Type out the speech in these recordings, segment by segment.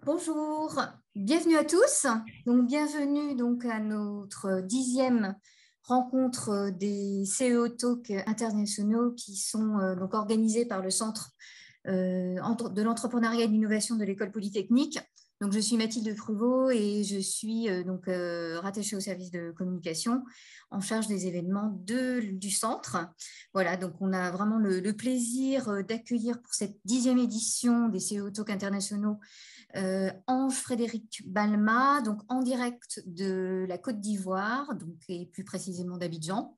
Bonjour, bienvenue à tous. Donc, bienvenue donc à notre 10e rencontre des CEO Talk internationaux qui sont donc organisés par le Centre de l'entrepreneuriat et de l'innovation de l'École polytechnique. Donc, je suis Mathilde Pruvot et je suis rattachée au service de communication en charge des événements du centre. Voilà, donc on a vraiment le plaisir d'accueillir pour cette 10e édition des CEO Talk internationaux Ange-Frédéric Balma, donc en direct de la Côte d'Ivoire, donc, et plus précisément d'Abidjan.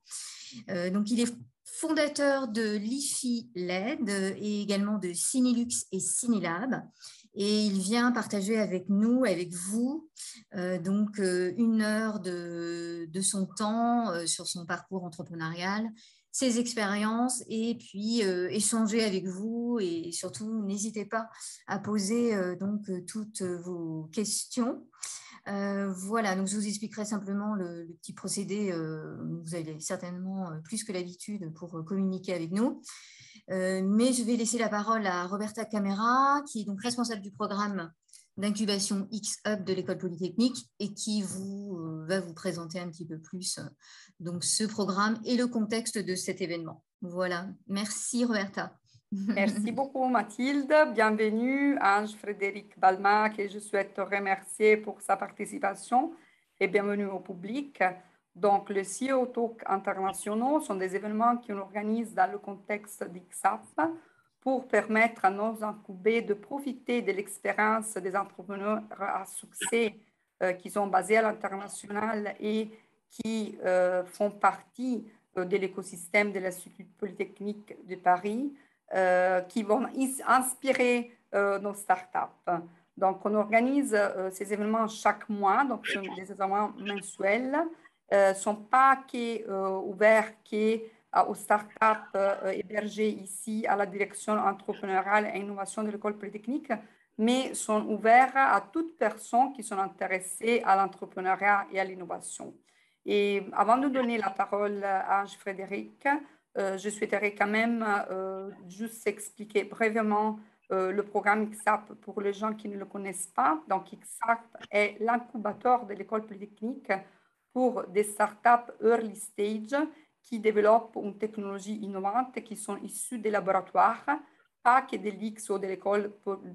Donc, il est fondateur de l'IFI LED et également de Cinelux et Cinelab. Et il vient partager avec nous, avec vous, une heure de son temps sur son parcours entrepreneurial, ses expériences et puis échanger avec vous. Et surtout, n'hésitez pas à poser toutes vos questions. Voilà, donc je vous expliquerai simplement le petit procédé. Vous avez certainement plus que l'habitude pour communiquer avec nous. Mais je vais laisser la parole à Roberta Camera, qui est donc responsable du programme d'incubation X-Hub de l'École polytechnique et qui va vous présenter un petit peu plus donc ce programme et le contexte de cet événement. Voilà, merci Roberta. Merci beaucoup Mathilde, bienvenue Ange-Frédéric Balma, que je souhaite remercier pour sa participation et bienvenue au public. Donc, les CEO Talk internationaux sont des événements qu'on organise dans le contexte d'IXAP pour permettre à nos incubés de profiter de l'expérience des entrepreneurs à succès qui sont basés à l'international et qui font partie de l'écosystème de l'Institut polytechnique de Paris. Qui vont inspirer nos startups. Donc, on organise ces événements chaque mois, donc ce sont des événements mensuels. Ne sont pas ouverts aux startups hébergées ici à la direction entrepreneuriale et innovation de l'École polytechnique, mais sont ouverts à toute personne qui sont intéressées à l'entrepreneuriat et à l'innovation. Et avant de donner la parole à Ange-Frédéric, je souhaiterais quand même juste expliquer brièvement le programme XAP pour les gens qui ne le connaissent pas. Donc, XAP est l'incubateur de l'École polytechnique pour des startups early stage qui développent une technologie innovante qui sont issues des laboratoires, pas que de l'IX ou de l'École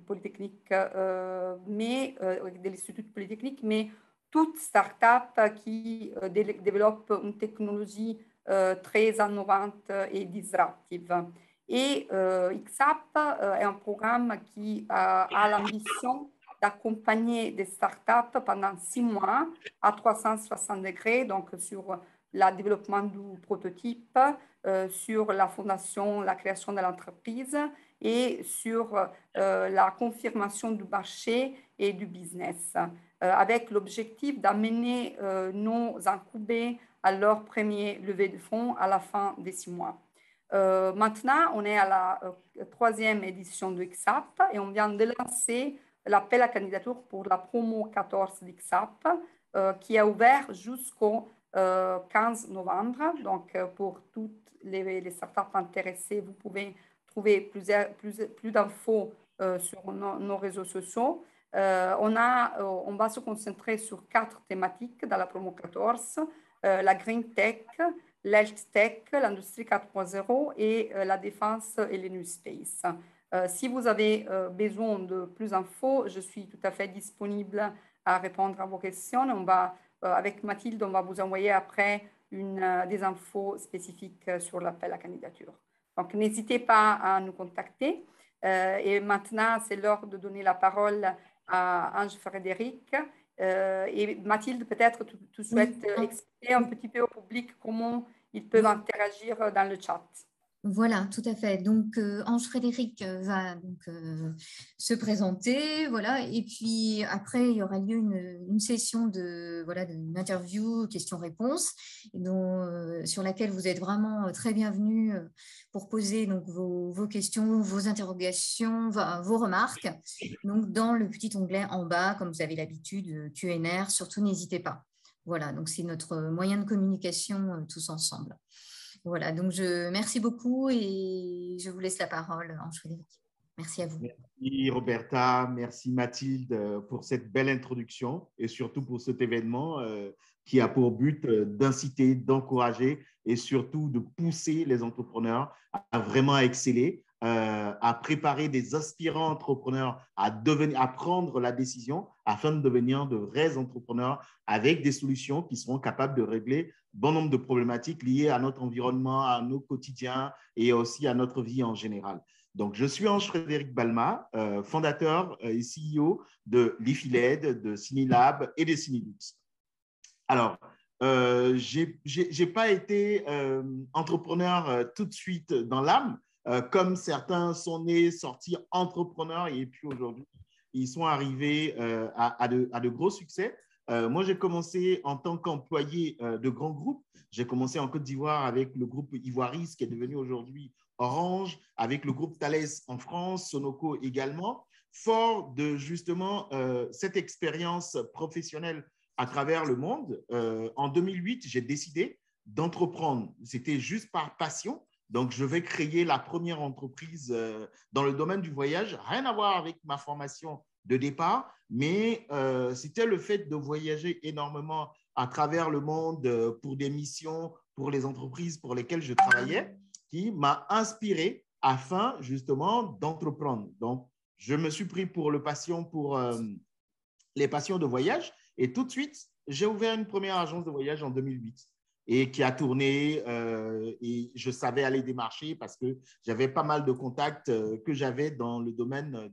polytechnique, de l'Institut polytechnique, mais toute startup qui développe une technologie très innovante et disruptive. Et XAP est un programme qui a l'ambition d'accompagner des startups pendant 6 mois à 360 degrés, donc sur le développement du prototype, sur la fondation, la création de l'entreprise et sur la confirmation du marché et du business, avec l'objectif d'amener nos incubés à leur premier levée de fonds à la fin des 6 mois. Maintenant, on est à la 3e édition de XAP et on vient de lancer l'appel à candidature pour la promo 14 d'XAP qui est ouvert jusqu'au 15 novembre. Donc, pour toutes les startups intéressées, vous pouvez trouver plus d'infos sur nos réseaux sociaux. On va se concentrer sur 4 thématiques dans la promo 14, la green tech, l'health tech, l'industrie 4.0 et la défense et le new space. Si vous avez besoin de plus d'infos, je suis tout à fait disponible à répondre à vos questions. Avec Mathilde, on va vous envoyer après des infos spécifiques sur l'appel à candidature. Donc, n'hésitez pas à nous contacter. Et maintenant, c'est l'heure de donner la parole à Ange-Frédéric. Et Mathilde, peut-être tu souhaites expliquer un petit peu au public comment ils peuvent interagir dans le chat. Voilà, tout à fait. Donc, Ange-Frédéric va se présenter, voilà, et puis après, il y aura lieu une session d'une interview, questions-réponses, sur laquelle vous êtes vraiment très bienvenus pour poser donc, vos questions, vos interrogations, vos remarques. Donc, dans le petit onglet en bas, comme vous avez l'habitude, Q&R, surtout n'hésitez pas. Voilà, donc c'est notre moyen de communication tous ensemble. Voilà, donc merci beaucoup et je vous laisse la parole, Ange-Frédéric. Merci à vous. Merci Roberta, merci Mathilde pour cette belle introduction et surtout pour cet événement qui a pour but d'inciter, d'encourager et surtout de pousser les entrepreneurs à vraiment exceller, à préparer des aspirants entrepreneurs à prendre la décision afin de devenir de vrais entrepreneurs avec des solutions qui seront capables de régler bon nombre de problématiques liées à notre environnement, à nos quotidiens et aussi à notre vie en général. Donc, je suis Ange-Frédéric Balma, fondateur et CEO de l'IFILED, de Cinelab et de Cinelux. Alors, je n'ai pas été entrepreneur tout de suite dans l'âme, comme certains sont nés, sortis entrepreneurs et puis aujourd'hui, ils sont arrivés à de gros succès. Moi, j'ai commencé en tant qu'employé de grands groupes. J'ai commencé en Côte d'Ivoire avec le groupe Ivoiris, qui est devenu aujourd'hui Orange, avec le groupe Thales en France, Sonoco également. Fort de justement cette expérience professionnelle à travers le monde, en 2008, j'ai décidé d'entreprendre. C'était juste par passion. Donc, je vais créer la première entreprise dans le domaine du voyage, rien à voir avec ma formation de départ, mais c'était le fait de voyager énormément à travers le monde pour des missions, pour les entreprises pour lesquelles je travaillais, qui m'a inspiré afin justement d'entreprendre. Donc, je me suis pris pour les passions de voyage et tout de suite, j'ai ouvert une première agence de voyage en 2008 et qui a tourné et je savais aller démarcher parce que j'avais pas mal de contacts que j'avais dans le domaine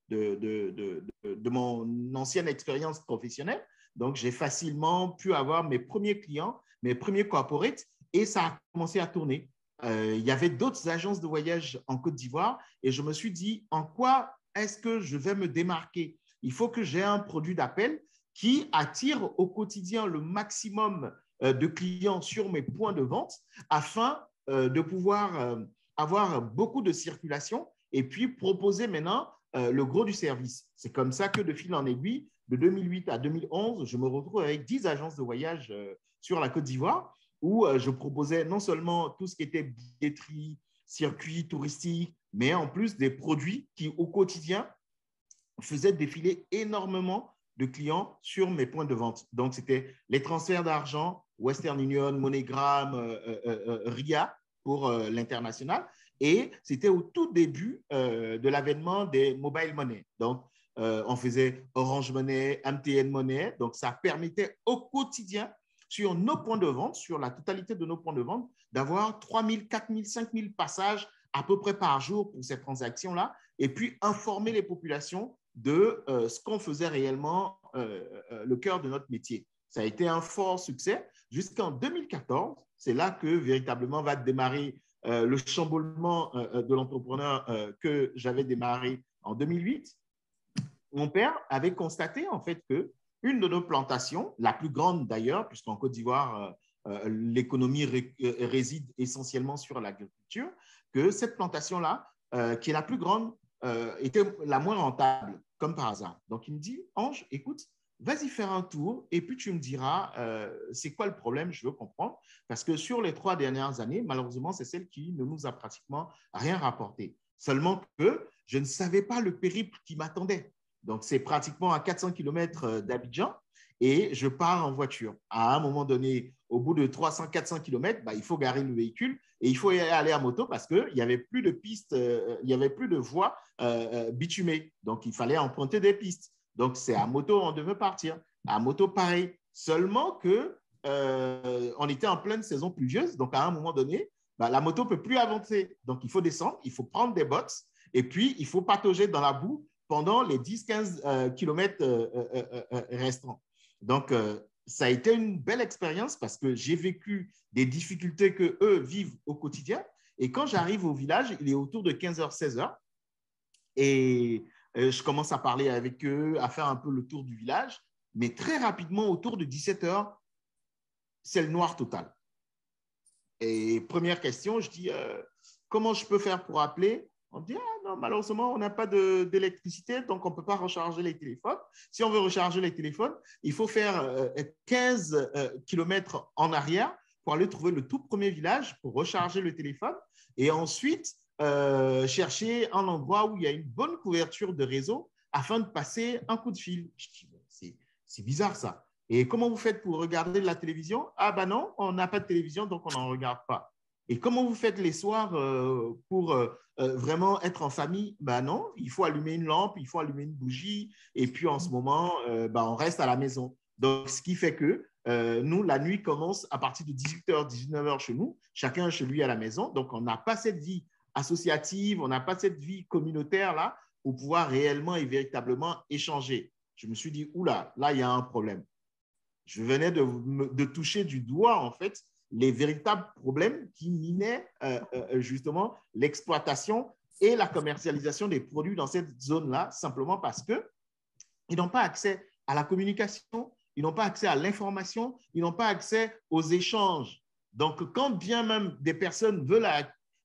de mon ancienne expérience professionnelle. Donc, j'ai facilement pu avoir mes premiers clients, mes premiers corporates et ça a commencé à tourner. Il y avait d'autres agences de voyage en Côte d'Ivoire et je me suis dit, en quoi est-ce que je vais me démarquer? Il faut que j'ai un produit d'appel qui attire au quotidien le maximum de clients sur mes points de vente afin de pouvoir avoir beaucoup de circulation et puis proposer maintenant le gros du service. C'est comme ça que de fil en aiguille, de 2008 à 2011, je me retrouve avec 10 agences de voyage sur la Côte d'Ivoire où je proposais non seulement tout ce qui était billetterie, circuit touristique, mais en plus des produits qui, au quotidien, faisaient défiler énormément de clients sur mes points de vente. Donc, c'était les transferts d'argent, Western Union, MoneyGram, RIA pour l'international. Et c'était au tout début de l'avènement des mobile money. Donc, on faisait Orange Money, MTN Money. Donc, ça permettait au quotidien, sur nos points de vente, sur la totalité de nos points de vente, d'avoir 3 000, 4 000, 5 000 passages à peu près par jour pour ces transactions-là, et puis informer les populations de ce qu'on faisait réellement, le cœur de notre métier. Ça a été un fort succès jusqu'en 2014. C'est là que véritablement va démarrer le chamboulement de l'entrepreneur que j'avais démarré en 2008. Mon père avait constaté en fait que une de nos plantations, la plus grande d'ailleurs, puisqu'en Côte d'Ivoire, l'économie réside essentiellement sur l'agriculture, que cette plantation-là, qui est la plus grande, était la moins rentable, comme par hasard. Donc, il me dit, Ange, écoute, vas-y faire un tour et puis tu me diras c'est quoi le problème, je veux comprendre. Parce que sur les 3 dernières années, malheureusement, c'est celle qui ne nous a pratiquement rien rapporté. Seulement que je ne savais pas le périple qui m'attendait. Donc, c'est pratiquement à 400 km d'Abidjan et je pars en voiture. À un moment donné, au bout de 300-400 km, il faut garer le véhicule et il faut y aller à moto parce qu'il n'y avait plus de pistes, il n'y avait plus de voies bitumées. Donc, il fallait emprunter des pistes. Donc, c'est à moto, on devait partir. À moto, pareil. Seulement que on était en pleine saison pluvieuse. Donc, à un moment donné, la moto ne peut plus avancer. Donc, il faut descendre, il faut prendre des bottes et puis il faut patauger dans la boue pendant les 10-15 kilomètres restants. Donc, ça a été une belle expérience parce que j'ai vécu des difficultés qu'eux vivent au quotidien. Et quand j'arrive au village, il est autour de 15h, 16h. Et je commence à parler avec eux, à faire un peu le tour du village. Mais très rapidement, autour de 17h, c'est le noir total. Et première question, je dis, comment je peux faire pour appeler? On dit, ah non, malheureusement, on n'a pas d'électricité, donc on ne peut pas recharger les téléphones. Si on veut recharger les téléphones, il faut faire 15 kilomètres en arrière pour aller trouver le tout premier village pour recharger le téléphone. Et ensuite, chercher un endroit où il y a une bonne couverture de réseau afin de passer un coup de fil. Je dis, c'est bizarre ça. Et comment vous faites pour regarder la télévision? Ah ben non, on n'a pas de télévision, donc on n'en regarde pas. Et comment vous faites les soirs pour vraiment être en famille? Ben non, il faut allumer une lampe, il faut allumer une bougie. Et puis en ce moment, on reste à la maison. Donc, ce qui fait que nous, la nuit commence à partir de 18h, 19h chez nous, chacun chez lui à la maison. Donc, on n'a pas cette vie associative, on n'a pas cette vie communautaire là pour pouvoir réellement et véritablement échanger. Je me suis dit, oula, là, il y a un problème. Je venais de toucher du doigt, en fait, les véritables problèmes qui minaient justement l'exploitation et la commercialisation des produits dans cette zone-là, simplement parce qu'ils n'ont pas accès à la communication, ils n'ont pas accès à l'information, ils n'ont pas accès aux échanges. Donc, quand bien même des personnes veulent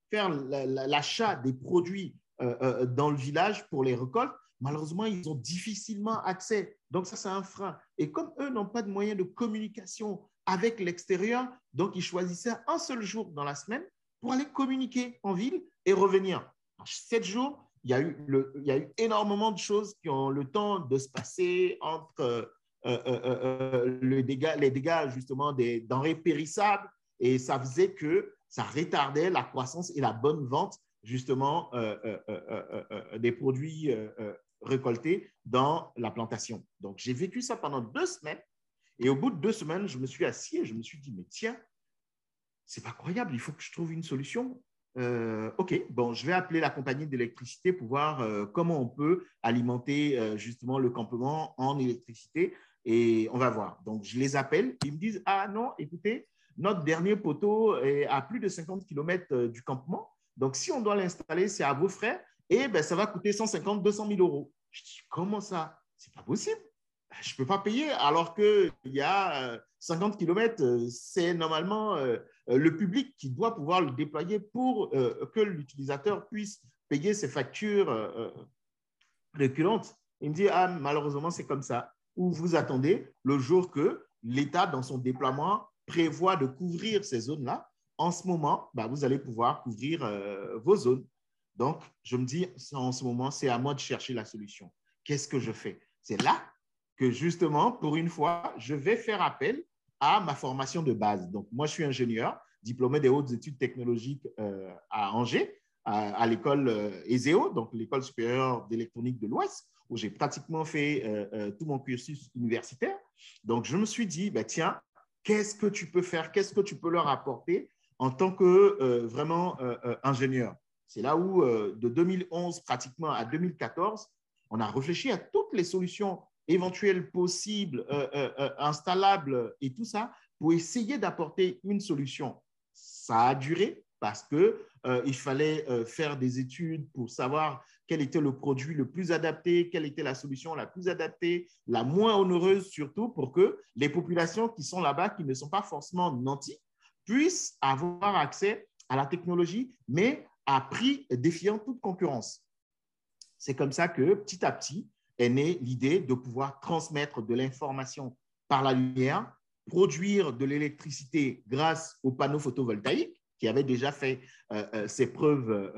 faire l'achat des produits dans le village pour les récoltes, malheureusement, ils ont difficilement accès. Donc, ça, c'est un frein. Et comme eux n'ont pas de moyens de communication avec l'extérieur, donc ils choisissaient un seul jour dans la semaine pour aller communiquer en ville et revenir. 7 jours, il y a eu énormément de choses qui ont le temps de se passer entre les dégâts justement des denrées périssables, et ça faisait que ça retardait la croissance et la bonne vente justement des produits récoltés dans la plantation. Donc, j'ai vécu ça pendant 2 semaines, et au bout de 2 semaines, je me suis assis et je me suis dit, mais tiens, c'est pas croyable, il faut que je trouve une solution. OK, bon, je vais appeler la compagnie d'électricité pour voir comment on peut alimenter justement le campement en électricité, et on va voir. Donc, je les appelle, ils me disent, ah non, écoutez, notre dernier poteau est à plus de 50 km du campement, donc si on doit l'installer, c'est à vos frais, et ben, ça va coûter 150 200 000 euros. Je dis, comment ça? C'est pas possible. Je ne peux pas payer alors qu'il y a 50 km, c'est normalement le public qui doit pouvoir le déployer pour que l'utilisateur puisse payer ses factures récurrentes. Il me dit, ah, malheureusement, c'est comme ça. Ou vous attendez le jour que l'État, dans son déploiement, prévoit de couvrir ces zones-là. En ce moment, vous allez pouvoir couvrir vos zones. Donc, je me dis, en ce moment, c'est à moi de chercher la solution. Qu'est-ce que je fais? C'est là que justement, pour une fois, je vais faire appel à ma formation de base. Donc, moi, je suis ingénieur, diplômé des hautes études technologiques à Angers, à l'école ESEO, donc l'École supérieure d'électronique de l'Ouest, où j'ai pratiquement fait tout mon cursus universitaire. Donc, je me suis dit, tiens, qu'est-ce que tu peux faire? Qu'est-ce que tu peux leur apporter en tant que vraiment ingénieur? C'est là où, de 2011 pratiquement à 2014, on a réfléchi à toutes les solutions éventuelles possibles, installables et tout ça, pour essayer d'apporter une solution. Ça a duré parce qu'il fallait faire des études pour savoir quel était le produit le plus adapté, quelle était la solution la plus adaptée, la moins onéreuse surtout, pour que les populations qui sont là-bas, qui ne sont pas forcément nantis, puissent avoir accès à la technologie, mais à prix défiant toute concurrence. C'est comme ça que, petit à petit, est née l'idée de pouvoir transmettre de l'information par la lumière, produire de l'électricité grâce aux panneaux photovoltaïques, qui avaient déjà fait ses preuves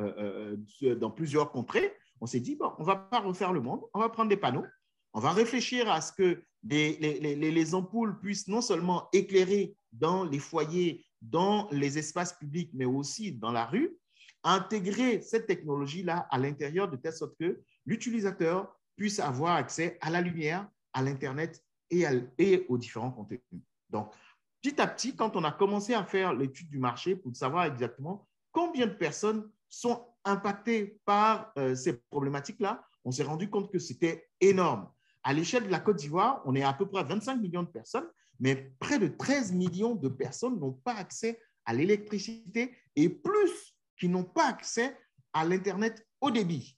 dans plusieurs contrées. On s'est dit, bon, on ne va pas refaire le monde, on va prendre des panneaux, on va réfléchir à ce que les ampoules puissent non seulement éclairer dans les foyers, dans les espaces publics, mais aussi dans la rue, intégrer cette technologie-là à l'intérieur de telle sorte que l'utilisateur puisse avoir accès à la lumière, à l'Internet et aux différents contenus. Donc, petit à petit, quand on a commencé à faire l'étude du marché pour savoir exactement combien de personnes sont impactées par ces problématiques-là, on s'est rendu compte que c'était énorme. À l'échelle de la Côte d'Ivoire, on est à peu près à 25 millions de personnes, mais près de 13 millions de personnes n'ont pas accès à l'électricité et plus qui n'ont pas accès à l'Internet haut débit.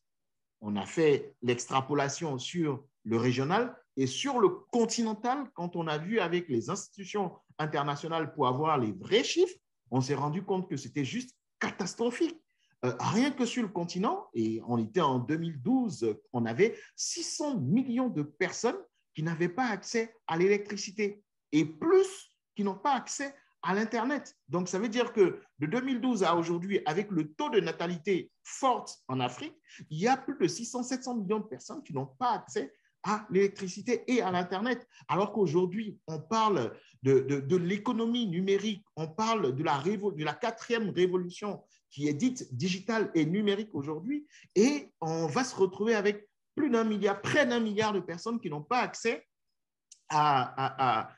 On a fait l'extrapolation sur le régional et sur le continental. Quand on a vu avec les institutions internationales pour avoir les vrais chiffres, on s'est rendu compte que c'était juste catastrophique. Rien que sur le continent, et on était en 2012, on avait 600 millions de personnes qui n'avaient pas accès à l'électricité et plus qui n'ont pas accès à l'Internet. Donc, ça veut dire que de 2012 à aujourd'hui, avec le taux de natalité forte en Afrique, il y a plus de 600-700 millions de personnes qui n'ont pas accès à l'électricité et à l'Internet. Alors qu'aujourd'hui, on parle de l'économie numérique, on parle de la quatrième révolution qui est dite digitale et numérique aujourd'hui, et on va se retrouver avec plus d'un milliard, près d'un milliard de personnes qui n'ont pas accès à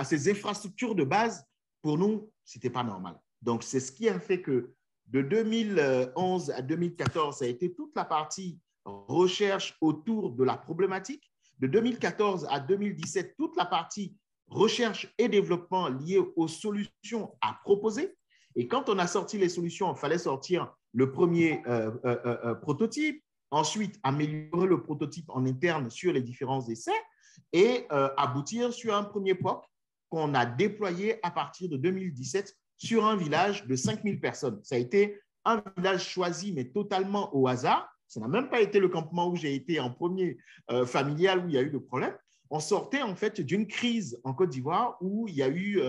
ces infrastructures de base. Pour nous, ce n'était pas normal. Donc, c'est ce qui a fait que de 2011 à 2014, ça a été toute la partie recherche autour de la problématique. De 2014 à 2017, toute la partie recherche et développement liée aux solutions à proposer. Et quand on a sorti les solutions, il fallait sortir le premier prototype, ensuite améliorer le prototype en interne sur les différents essais et aboutir sur un premier POC qu'on a déployé à partir de 2017 sur un village de 5000 personnes. Ça a été un village choisi, mais totalement au hasard. Ça n'a même pas été le campement où j'ai été en premier familial où il y a eu le problème. On sortait en fait d'une crise en Côte d'Ivoire où il y a eu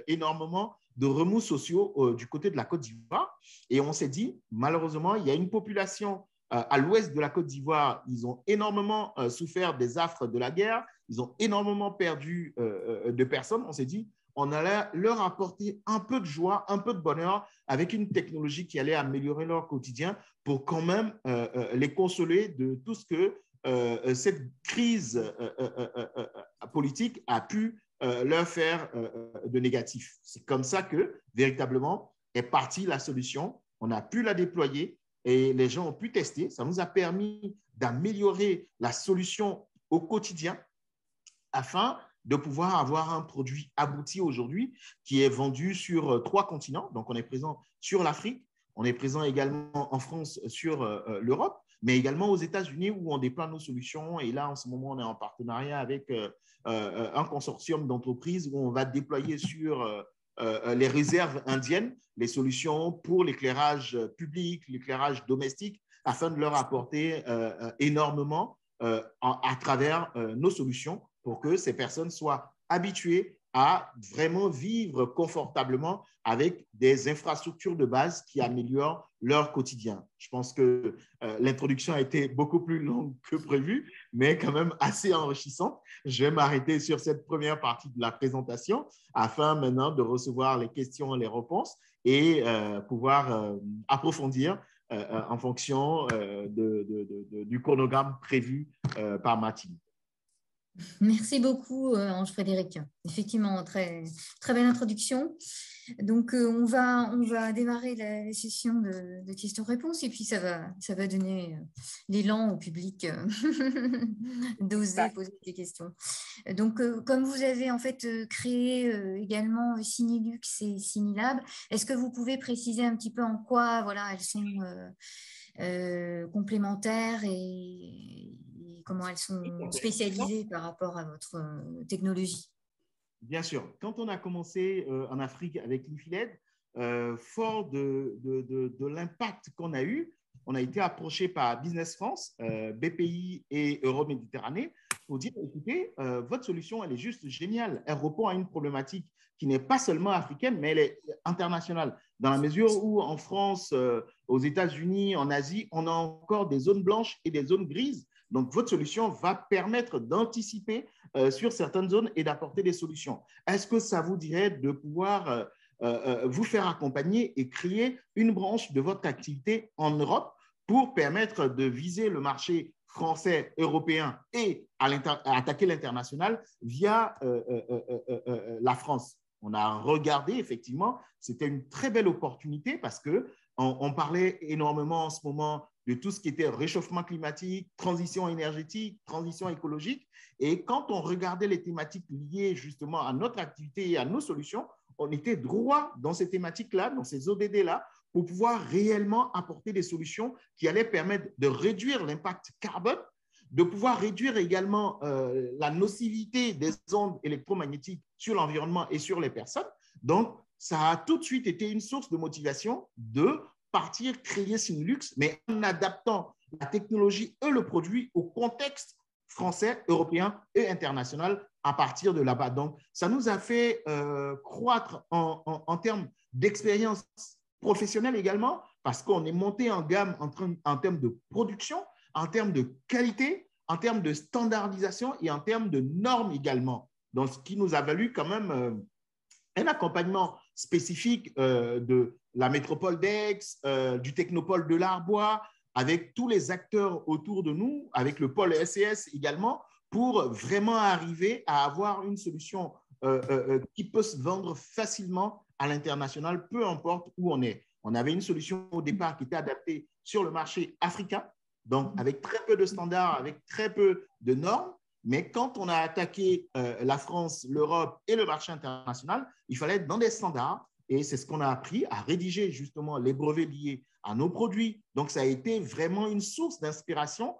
énormément de remous sociaux du côté de la Côte d'Ivoire. Et on s'est dit, malheureusement, il y a une population à l'ouest de la Côte d'Ivoire, ils ont énormément souffert des affres de la guerre, ils ont énormément perdu de personnes. On s'est dit, on allait leur apporter un peu de joie, un peu de bonheur avec une technologie qui allait améliorer leur quotidien pour quand même les consoler de tout ce que cette crise politique a pu leur faire de négatif. C'est comme ça que, véritablement, est partie la solution. On a pu la déployer et les gens ont pu tester. Ça nous a permis d'améliorer la solution au quotidien afin de pouvoir avoir un produit abouti aujourd'hui qui est vendu sur 3 continents. Donc, on est présent sur l'Afrique, on est présent également en France sur l'Europe, mais également aux États-Unis où on déploie nos solutions. Et là, en ce moment, on est en partenariat avec un consortium d'entreprises où on va déployer sur les réserves indiennes les solutions pour l'éclairage public, l'éclairage domestique, afin de leur apporter énormément à travers nos solutions pour que ces personnes soient habituées à vraiment vivre confortablement avec des infrastructures de base qui améliorent leur quotidien. Je pense que l'introduction a été beaucoup plus longue que prévu, mais quand même assez enrichissante. Je vais m'arrêter sur cette première partie de la présentation afin maintenant de recevoir les questions et les réponses et pouvoir approfondir en fonction du chronogramme prévu par Mathilde. Merci beaucoup, Ange-Frédéric. Effectivement, très, très belle introduction. Donc, on va démarrer la session de questions-réponses et puis ça va donner l'élan au public d'oser poser des questions. Donc, comme vous avez en fait créé également Cinelux et Cinelab, est-ce que vous pouvez préciser un petit peu en quoi voilà, elles sont complémentaires et comment elles sont spécialisées par rapport à votre technologie? Bien sûr. Quand on a commencé en Afrique avec l'IFILED, fort de l'impact qu'on a eu, on a été approché par Business France, BPI et Euroméditerranée pour dire, écoutez, votre solution, elle est juste géniale. Elle répond à une problématique qui n'est pas seulement africaine, mais elle est internationale. Dans la mesure où en France, aux États-Unis, en Asie, on a encore des zones blanches et des zones grises. Donc, votre solution va permettre d'anticiper sur certaines zones et d'apporter des solutions. Est-ce que ça vous dirait de pouvoir vous faire accompagner et créer une branche de votre activité en Europe pour permettre de viser le marché français, européen et attaquer l'international via la France? On a regardé, effectivement, c'était une très belle opportunité parce qu'on parlait énormément en ce moment de tout ce qui était réchauffement climatique, transition énergétique, transition écologique. Et quand on regardait les thématiques liées justement à notre activité et à nos solutions, on était droit dans ces thématiques-là, dans ces ODD-là, pour pouvoir réellement apporter des solutions qui allaient permettre de réduire l'impact carbone, de pouvoir réduire également la nocivité des ondes électromagnétiques sur l'environnement et sur les personnes. Donc, ça a tout de suite été une source de motivation de partir créer Cinelux, mais en adaptant la technologie et le produit au contexte français, européen et international à partir de là-bas. Donc, ça nous a fait croître en termes d'expérience professionnelle également, parce qu'on est monté en gamme en termes de production, en termes de qualité, en termes de standardisation et en termes de normes également. Donc, ce qui nous a valu quand même un accompagnement spécifique de la métropole d'Aix, du technopole de l'Arbois, avec tous les acteurs autour de nous, avec le pôle SES également, pour vraiment arriver à avoir une solution qui peut se vendre facilement à l'international, peu importe où on est. On avait une solution au départ qui était adaptée sur le marché africain, donc avec très peu de standards, avec très peu de normes. Mais quand on a attaqué la France, l'Europe et le marché international, il fallait être dans des standards. Et c'est ce qu'on a appris à rédiger justement les brevets liés à nos produits. Donc, ça a été vraiment une source d'inspiration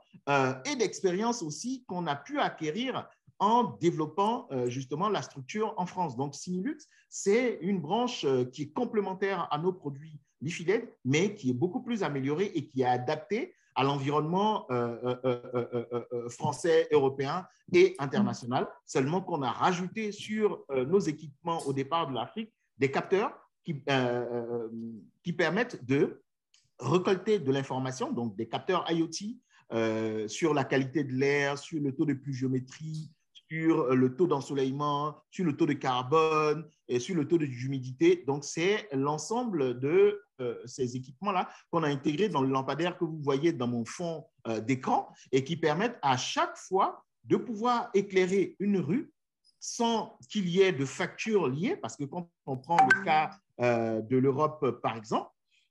et d'expérience aussi qu'on a pu acquérir en développant justement la structure en France. Donc, Sinilux, c'est une branche qui est complémentaire à nos produits Lifidaid, mais qui est beaucoup plus améliorée et qui est adaptée à l'environnement français, européen et international. Seulement qu'on a rajouté sur nos équipements au départ de l'Afrique des capteurs qui permettent de récolter de l'information, donc des capteurs IoT sur la qualité de l'air, sur le taux de pluviométrie, sur le taux d'ensoleillement, sur le taux de carbone et sur le taux d'humidité. Donc, c'est l'ensemble de ces équipements-là qu'on a intégrés dans le lampadaire que vous voyez dans mon fond d'écran et qui permettent à chaque fois de pouvoir éclairer une rue sans qu'il y ait de factures liées, parce que quand on prend le cas de l'Europe, par exemple,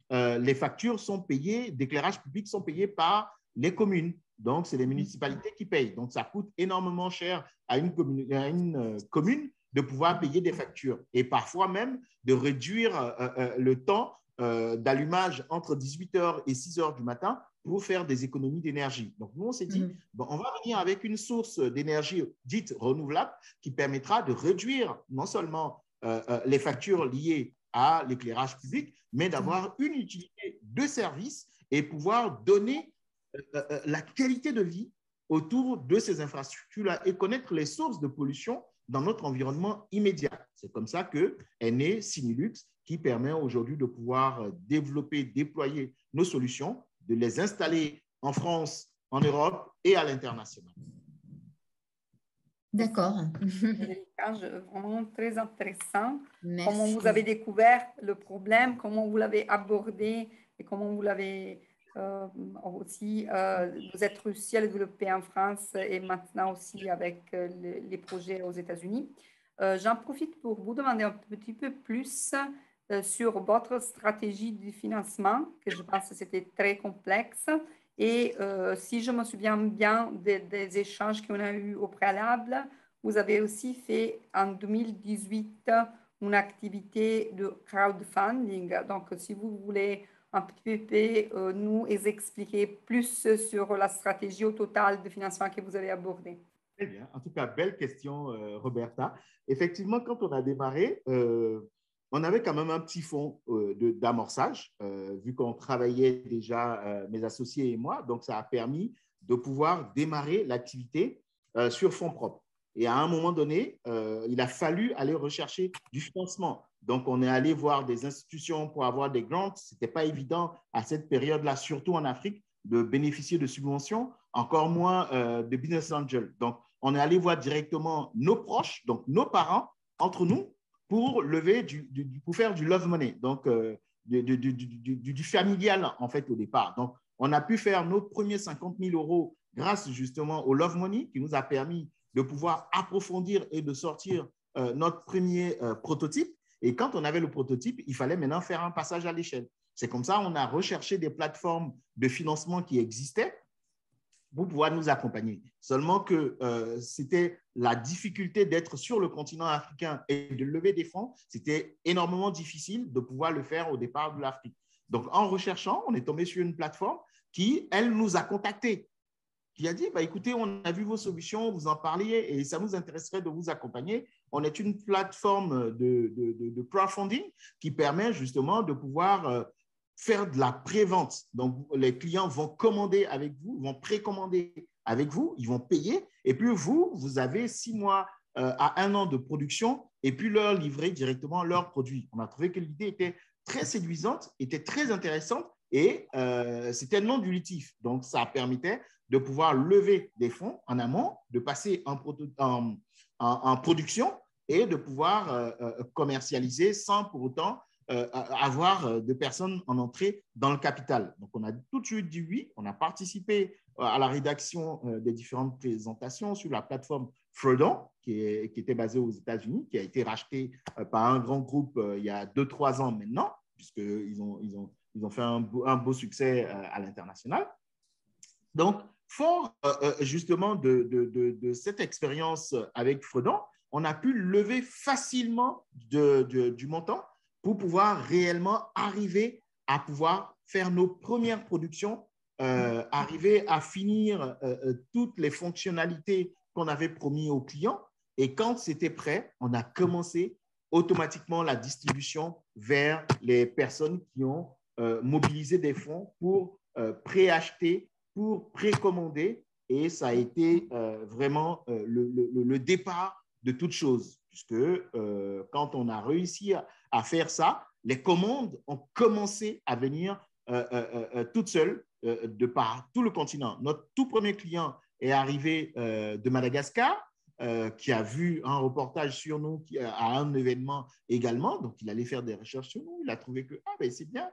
les factures sont payées, d'éclairage public sont payées par les communes. Donc, c'est les municipalités qui payent. Donc, ça coûte énormément cher à une commune de pouvoir payer des factures et parfois même de réduire le temps d'allumage entre 18h et 6h du matin pour faire des économies d'énergie. Donc, nous, on s'est dit, bon, on va venir avec une source d'énergie dite renouvelable qui permettra de réduire non seulement les factures liées à l'éclairage public, mais d'avoir une utilité de service et pouvoir donner la qualité de vie autour de ces infrastructures-là et connaître les sources de pollution dans notre environnement immédiat. C'est comme ça qu'est né Sinilux, qui permet aujourd'hui de pouvoir développer, déployer nos solutions, de les installer en France, en Europe et à l'international. D'accord. Vraiment très intéressant. Merci. Comment vous avez découvert le problème, comment vous l'avez abordé et comment vous l'avez aussi, vous êtes réussi à le développer en France et maintenant aussi avec les projets aux États-Unis. J'en profite pour vous demander un petit peu plus sur votre stratégie de financement, que je pense que c'était très complexe. Et si je me souviens bien des échanges qu'on a eus au préalable, vous avez aussi fait en 2018 une activité de crowdfunding. Donc, si vous voulez un petit peu nous expliquer plus sur la stratégie au total de financement que vous avez abordée. Très bien. En tout cas, belle question, Roberta. Effectivement, quand on a démarré, on avait quand même un petit fonds d'amorçage, vu qu'on travaillait déjà, mes associés et moi. Donc, ça a permis de pouvoir démarrer l'activité sur fonds propres. Et à un moment donné, il a fallu aller rechercher du financement. Donc, on est allé voir des institutions pour avoir des grants. Ce n'était pas évident à cette période-là, surtout en Afrique, de bénéficier de subventions, encore moins de business angels. Donc, on est allé voir directement nos proches, donc nos parents, entre nous, pour lever pour faire du love money, donc du familial en fait au départ. Donc, on a pu faire nos premiers 50 000 € grâce justement au love money qui nous a permis de pouvoir approfondir et de sortir notre premier prototype. Et quand on avait le prototype, il fallait maintenant faire un passage à l'échelle. C'est comme ça qu'on a recherché des plateformes de financement qui existaient pour pouvoir nous accompagner. Seulement que c'était la difficulté d'être sur le continent africain et de lever des fonds, c'était énormément difficile de pouvoir le faire au départ de l'Afrique. Donc, en recherchant, on est tombé sur une plateforme qui, elle, nous a contactés, qui a dit, bah, écoutez, on a vu vos solutions, vous en parliez et ça nous intéresserait de vous accompagner. On est une plateforme de crowdfunding qui permet justement de pouvoir faire de la pré-vente. Donc, les clients vont commander avec vous, vont précommander avec vous, ils vont payer. Et puis vous avez 6 mois à 1 an de production et puis leur livrer directement leurs produits. On a trouvé que l'idée était très séduisante, était très intéressante et c'était non dilutif. Donc, ça permettait de pouvoir lever des fonds en amont, de passer en production et de pouvoir commercialiser sans pour autant avoir de personnes en entrée dans le capital. Donc, on a tout de suite dit oui. On a participé à la rédaction des différentes présentations sur la plateforme Freudon, qui était basée aux États-Unis, qui a été racheté par un grand groupe il y a 2-3 ans maintenant, puisqu'ils ont fait un beau succès à l'international. Donc, fort justement de cette expérience avec Freudon, on a pu lever facilement du montant pour pouvoir réellement arriver à pouvoir faire nos premières productions, arriver à finir toutes les fonctionnalités qu'on avait promis aux clients. Et quand c'était prêt, on a commencé automatiquement la distribution vers les personnes qui ont mobilisé des fonds pour préacheter, pour précommander. Et ça a été vraiment le départ de toute chose, puisque quand on a réussi à faire ça, les commandes ont commencé à venir toutes seules de par tout le continent. Notre tout premier client est arrivé de Madagascar, qui a vu un reportage sur nous à un événement également. Donc, il allait faire des recherches sur nous. Il a trouvé que ben, c'est bien,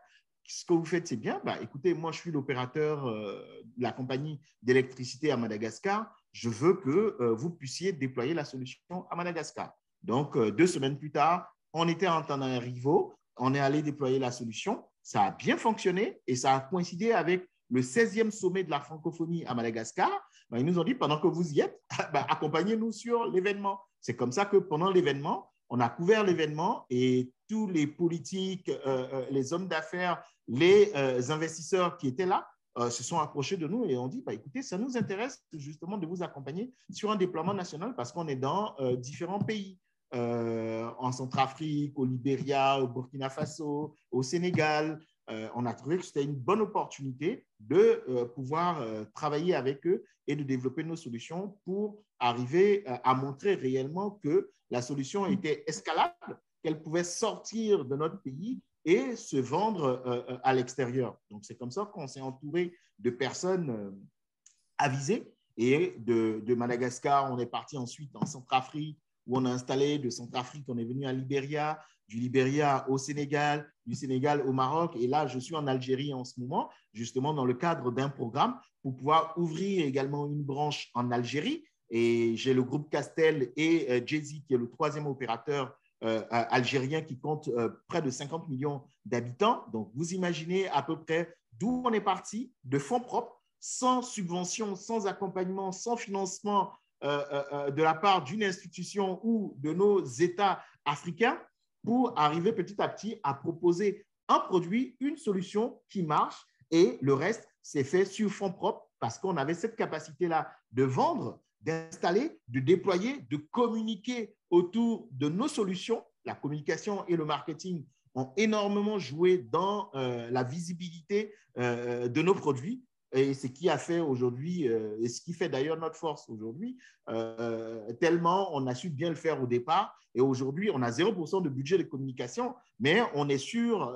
ce que vous faites, c'est bien. Ben, écoutez, moi, je suis l'opérateur de la compagnie d'électricité à Madagascar. Je veux que vous puissiez déployer la solution à Madagascar. Donc, 2 semaines plus tard, on était en Antananarivo. On est allé déployer la solution. Ça a bien fonctionné et ça a coïncidé avec le 16e sommet de la francophonie à Madagascar. Ben, ils nous ont dit, pendant que vous y êtes, ben, accompagnez-nous sur l'événement. C'est comme ça que pendant l'événement, on a couvert l'événement et tous les politiques, les hommes d'affaires, les investisseurs qui étaient là se sont approchés de nous et ont dit, ben, écoutez, ça nous intéresse justement de vous accompagner sur un déploiement national parce qu'on est dans différents pays. En Centrafrique, au Libéria, au Burkina Faso, au Sénégal. On a trouvé que c'était une bonne opportunité de pouvoir travailler avec eux et de développer nos solutions pour arriver à montrer réellement que la solution était escalable, qu'elle pouvait sortir de notre pays et se vendre à l'extérieur. Donc, c'est comme ça qu'on s'est entouré de personnes avisées. Et de Madagascar, on est parti ensuite en Centrafrique, où on a installé. De Centrafrique, on est venu à Libéria, du Libéria au Sénégal, du Sénégal au Maroc. Et là, je suis en Algérie en ce moment, justement dans le cadre d'un programme pour pouvoir ouvrir également une branche en Algérie. Et j'ai le groupe Castel et Jay-Z, qui est le 3e opérateur algérien qui compte près de 50 millions d'habitants. Donc, vous imaginez à peu près d'où on est parti, de fonds propres, sans subvention, sans accompagnement, sans financement de la part d'une institution ou de nos États africains pour arriver petit à petit à proposer un produit, une solution qui marche et le reste, c'est fait sur fonds propres parce qu'on avait cette capacité-là de vendre, d'installer, de déployer, de communiquer autour de nos solutions. La communication et le marketing ont énormément joué dans la visibilité de nos produits. Et ce qui a fait aujourd'hui, et ce qui fait d'ailleurs notre force aujourd'hui, tellement on a su bien le faire au départ. Et aujourd'hui, on a 0% de budget de communication, mais on est sur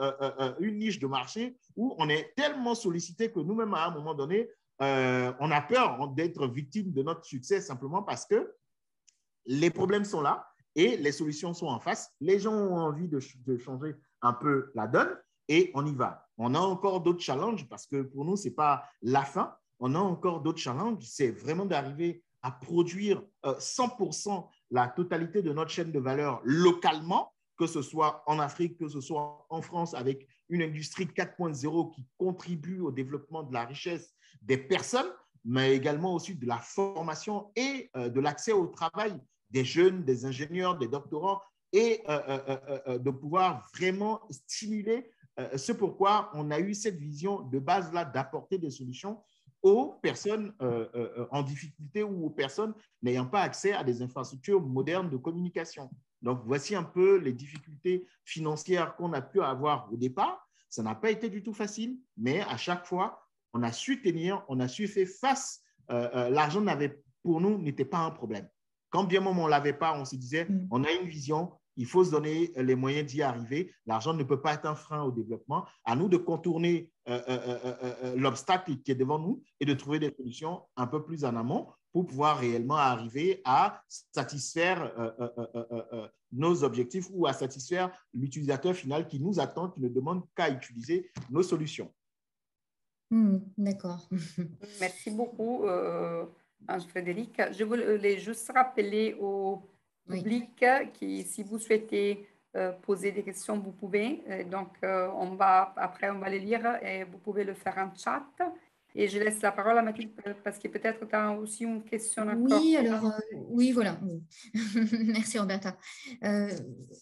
une niche de marché où on est tellement sollicité que nous-mêmes, à un moment donné, on a peur d'être victime de notre succès simplement parce que les problèmes sont là et les solutions sont en face. Les gens ont envie de changer un peu la donne. Et on y va. On a encore d'autres challenges parce que pour nous, ce n'est pas la fin. On a encore d'autres challenges. C'est vraiment d'arriver à produire 100% la totalité de notre chaîne de valeur localement, que ce soit en Afrique, que ce soit en France, avec une industrie 4.0 qui contribue au développement de la richesse des personnes, mais également aussi de la formation et de l'accès au travail des jeunes, des ingénieurs, des doctorants et de pouvoir vraiment stimuler. C'est pourquoi on a eu cette vision de base-là d'apporter des solutions aux personnes en difficulté ou aux personnes n'ayant pas accès à des infrastructures modernes de communication. Donc, voici un peu les difficultés financières qu'on a pu avoir au départ. Ça n'a pas été du tout facile, mais à chaque fois, on a su tenir, on a su faire face l'argent pour nous n'était pas un problème. Quand bien même on ne l'avait pas, on se disait, on a une vision, il faut se donner les moyens d'y arriver. L'argent ne peut pas être un frein au développement. À nous de contourner l'obstacle qui est devant nous et de trouver des solutions un peu plus en amont pour pouvoir réellement arriver à satisfaire nos objectifs ou à satisfaire l'utilisateur final qui nous attend, qui ne demande qu'à utiliser nos solutions. D'accord. Merci beaucoup, Ange-Frédéric. Je voulais juste rappeler au public qui, si vous souhaitez poser des questions, vous pouvez. Donc, après, on va les lire et vous pouvez le faire en chat. Et je laisse la parole à Mathilde parce que peut-être tu as aussi une question encore. Oui, alors, oui, voilà. Merci, Roberta.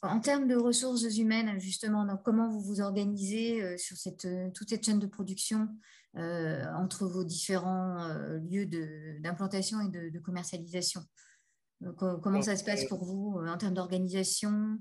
En termes de ressources humaines, justement, donc, comment vous vous organisez sur toute cette chaîne de production entre vos différents lieux d'implantation et de commercialisation? Comment ça se passe pour vous en termes d'organisation?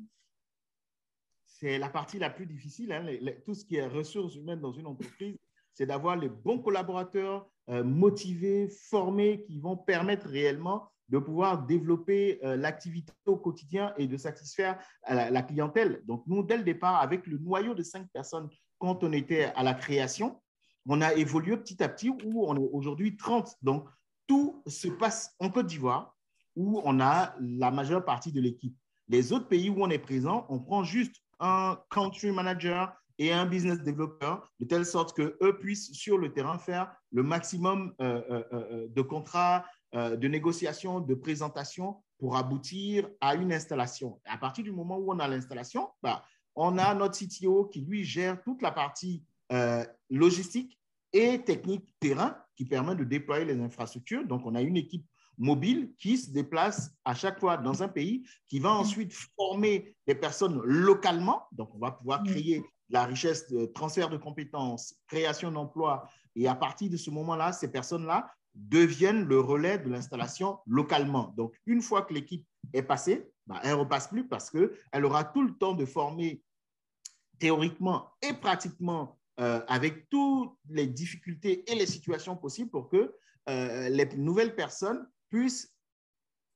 C'est la partie la plus difficile, hein, tout ce qui est ressources humaines dans une entreprise, c'est d'avoir les bons collaborateurs motivés, formés, qui vont permettre réellement de pouvoir développer l'activité au quotidien et de satisfaire la clientèle. Donc, nous, dès le départ, avec le noyau de 5 personnes, quand on était à la création, on a évolué petit à petit où on est aujourd'hui 30. Donc, tout se passe en Côte d'Ivoire où on a la majeure partie de l'équipe. Les autres pays où on est présent, on prend juste un country manager et un business developer, de telle sorte qu'eux puissent sur le terrain faire le maximum de contrats, de négociations, de présentations pour aboutir à une installation. Et à partir du moment où on a l'installation, on a notre CTO qui, lui, gère toute la partie logistique et technique terrain qui permet de déployer les infrastructures. Donc, on a une équipe mobile qui se déplace à chaque fois dans un pays, qui va ensuite former des personnes localement. Donc, on va pouvoir créer la richesse de transfert de compétences, création d'emplois. Et à partir de ce moment-là, ces personnes-là deviennent le relais de l'installation localement. Donc, une fois que l'équipe est passée, elle ne repasse plus parce qu'elle aura tout le temps de former théoriquement et pratiquement avec toutes les difficultés et les situations possibles pour que les nouvelles personnes puissent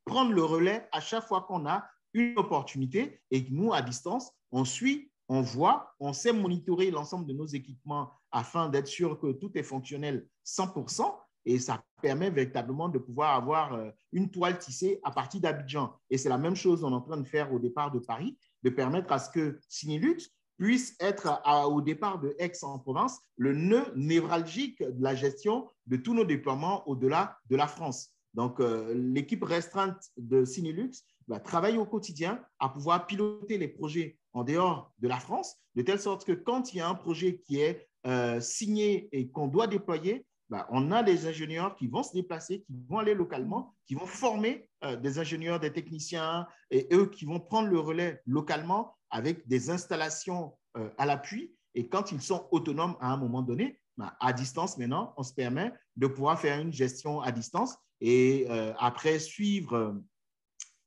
prendre le relais à chaque fois qu'on a une opportunité et que nous, à distance, on suit, on voit, on sait monitorer l'ensemble de nos équipements afin d'être sûr que tout est fonctionnel 100%. Et ça permet véritablement de pouvoir avoir une toile tissée à partir d'Abidjan. Et c'est la même chose qu'on est en train de faire au départ de Paris, de permettre à ce que Cinélux puisse être au départ de Aix-en-Provence le nœud névralgique de la gestion de tous nos déploiements au-delà de la France. Donc, l'équipe restreinte de Cinélux va travailler au quotidien à pouvoir piloter les projets en dehors de la France, de telle sorte que quand il y a un projet qui est signé et qu'on doit déployer, on a des ingénieurs qui vont se déplacer, qui vont aller localement, qui vont former des ingénieurs, des techniciens, et eux qui vont prendre le relais localement avec des installations à l'appui. Et quand ils sont autonomes à un moment donné, à distance maintenant, on se permet de pouvoir faire une gestion à distance et après suivre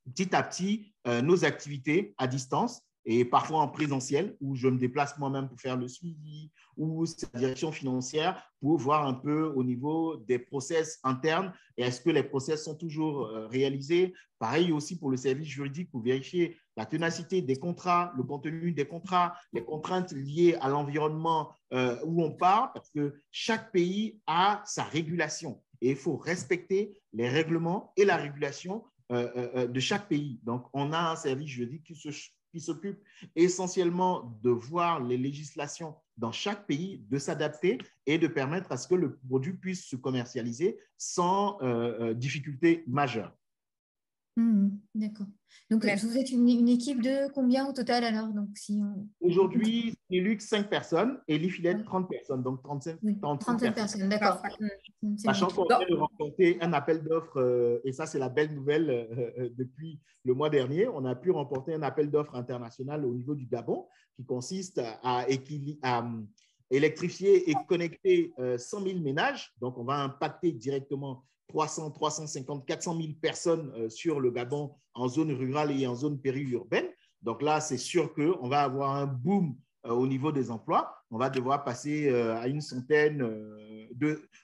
petit à petit nos activités à distance et parfois en présentiel où je me déplace moi-même pour faire le suivi ou la direction financière pour voir un peu au niveau des process internes et est-ce que les process sont toujours réalisés. Pareil aussi pour le service juridique pour vérifier la ténacité des contrats, le contenu des contrats, les contraintes liées à l'environnement où on part parce que chaque pays a sa régulation et il faut respecter les règlements et la régulation de chaque pays. Donc, on a un service juridique qui s'occupe essentiellement de voir les législations dans chaque pays, de s'adapter et de permettre à ce que le produit puisse se commercialiser sans difficulté majeure. D'accord. Donc, vous êtes une équipe de combien au total alors? Donc, Aujourd'hui, Cinélux, 5 personnes et l'IFILET, 30 personnes, donc 35 personnes. D'accord. Sachant qu'on vient de remporter un appel d'offres, et ça, c'est la belle nouvelle depuis le mois dernier, on a pu remporter un appel d'offres international au niveau du Gabon qui consiste à électrifier et connecter 100 000 ménages. Donc, on va impacter directement 300, 350, 400 000 personnes sur le Gabon en zone rurale et en zone périurbaine. Donc là, c'est sûr qu'on va avoir un boom au niveau des emplois. On va devoir passer à une centaine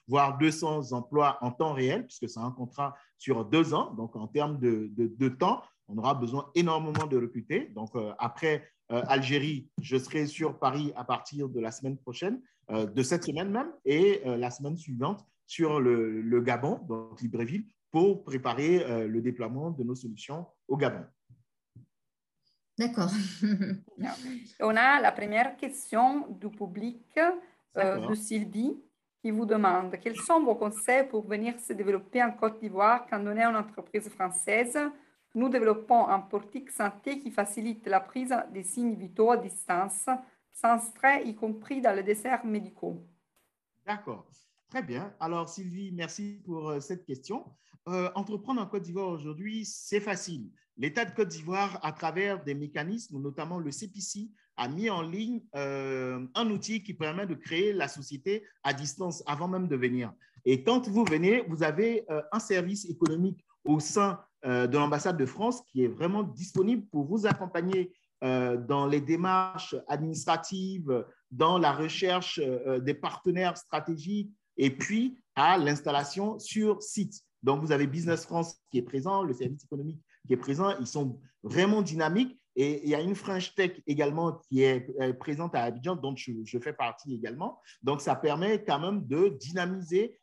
voire 200 emplois en temps réel, puisque c'est un contrat sur 2 ans. Donc, en termes de temps, on aura besoin énormément de recruter. Donc, après Algérie, je serai sur Paris à partir de la semaine prochaine, de cette semaine même, et la semaine suivante sur le Gabon, donc Libreville, pour préparer le déploiement de nos solutions au Gabon. D'accord. On a la première question du public de Sylvie qui vous demande quels sont vos conseils pour venir se développer en Côte d'Ivoire quand on est une entreprise française. Nous développons un portique santé qui facilite la prise des signes vitaux à distance, sans frais, y compris dans les desserts médicaux. D'accord. Très bien. Alors, Sylvie, merci pour cette question. Entreprendre en Côte d'Ivoire aujourd'hui, c'est facile. L'État de Côte d'Ivoire, à travers des mécanismes, notamment le CPC, a mis en ligne un outil qui permet de créer la société à distance avant même de venir. Et quand vous venez, vous avez un service économique au sein de l'ambassade de France qui est vraiment disponible pour vous accompagner dans les démarches administratives, dans la recherche des partenaires stratégiques et puis à l'installation sur site. Donc, vous avez Business France qui est présent, le service économique qui est présent. Ils sont vraiment dynamiques. Et il y a une French Tech également qui est présente à Abidjan, dont je fais partie également. Donc, ça permet quand même de dynamiser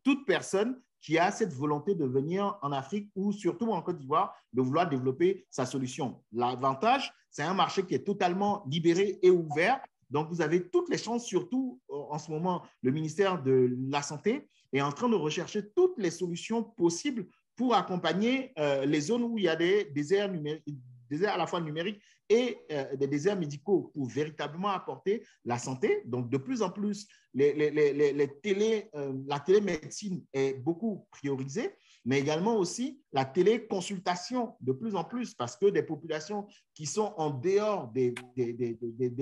toute personne qui a cette volonté de venir en Afrique ou surtout en Côte d'Ivoire, de vouloir développer sa solution. L'avantage, c'est un marché qui est totalement libéré et ouvert. Donc, vous avez toutes les chances, surtout en ce moment, le ministère de la Santé est en train de rechercher toutes les solutions possibles pour accompagner les zones où il y a des déserts à la fois numériques et des déserts médicaux pour véritablement apporter la santé. Donc, de plus en plus, la télémédecine est beaucoup priorisée, mais également aussi la téléconsultation de plus en plus parce que des populations qui sont en dehors des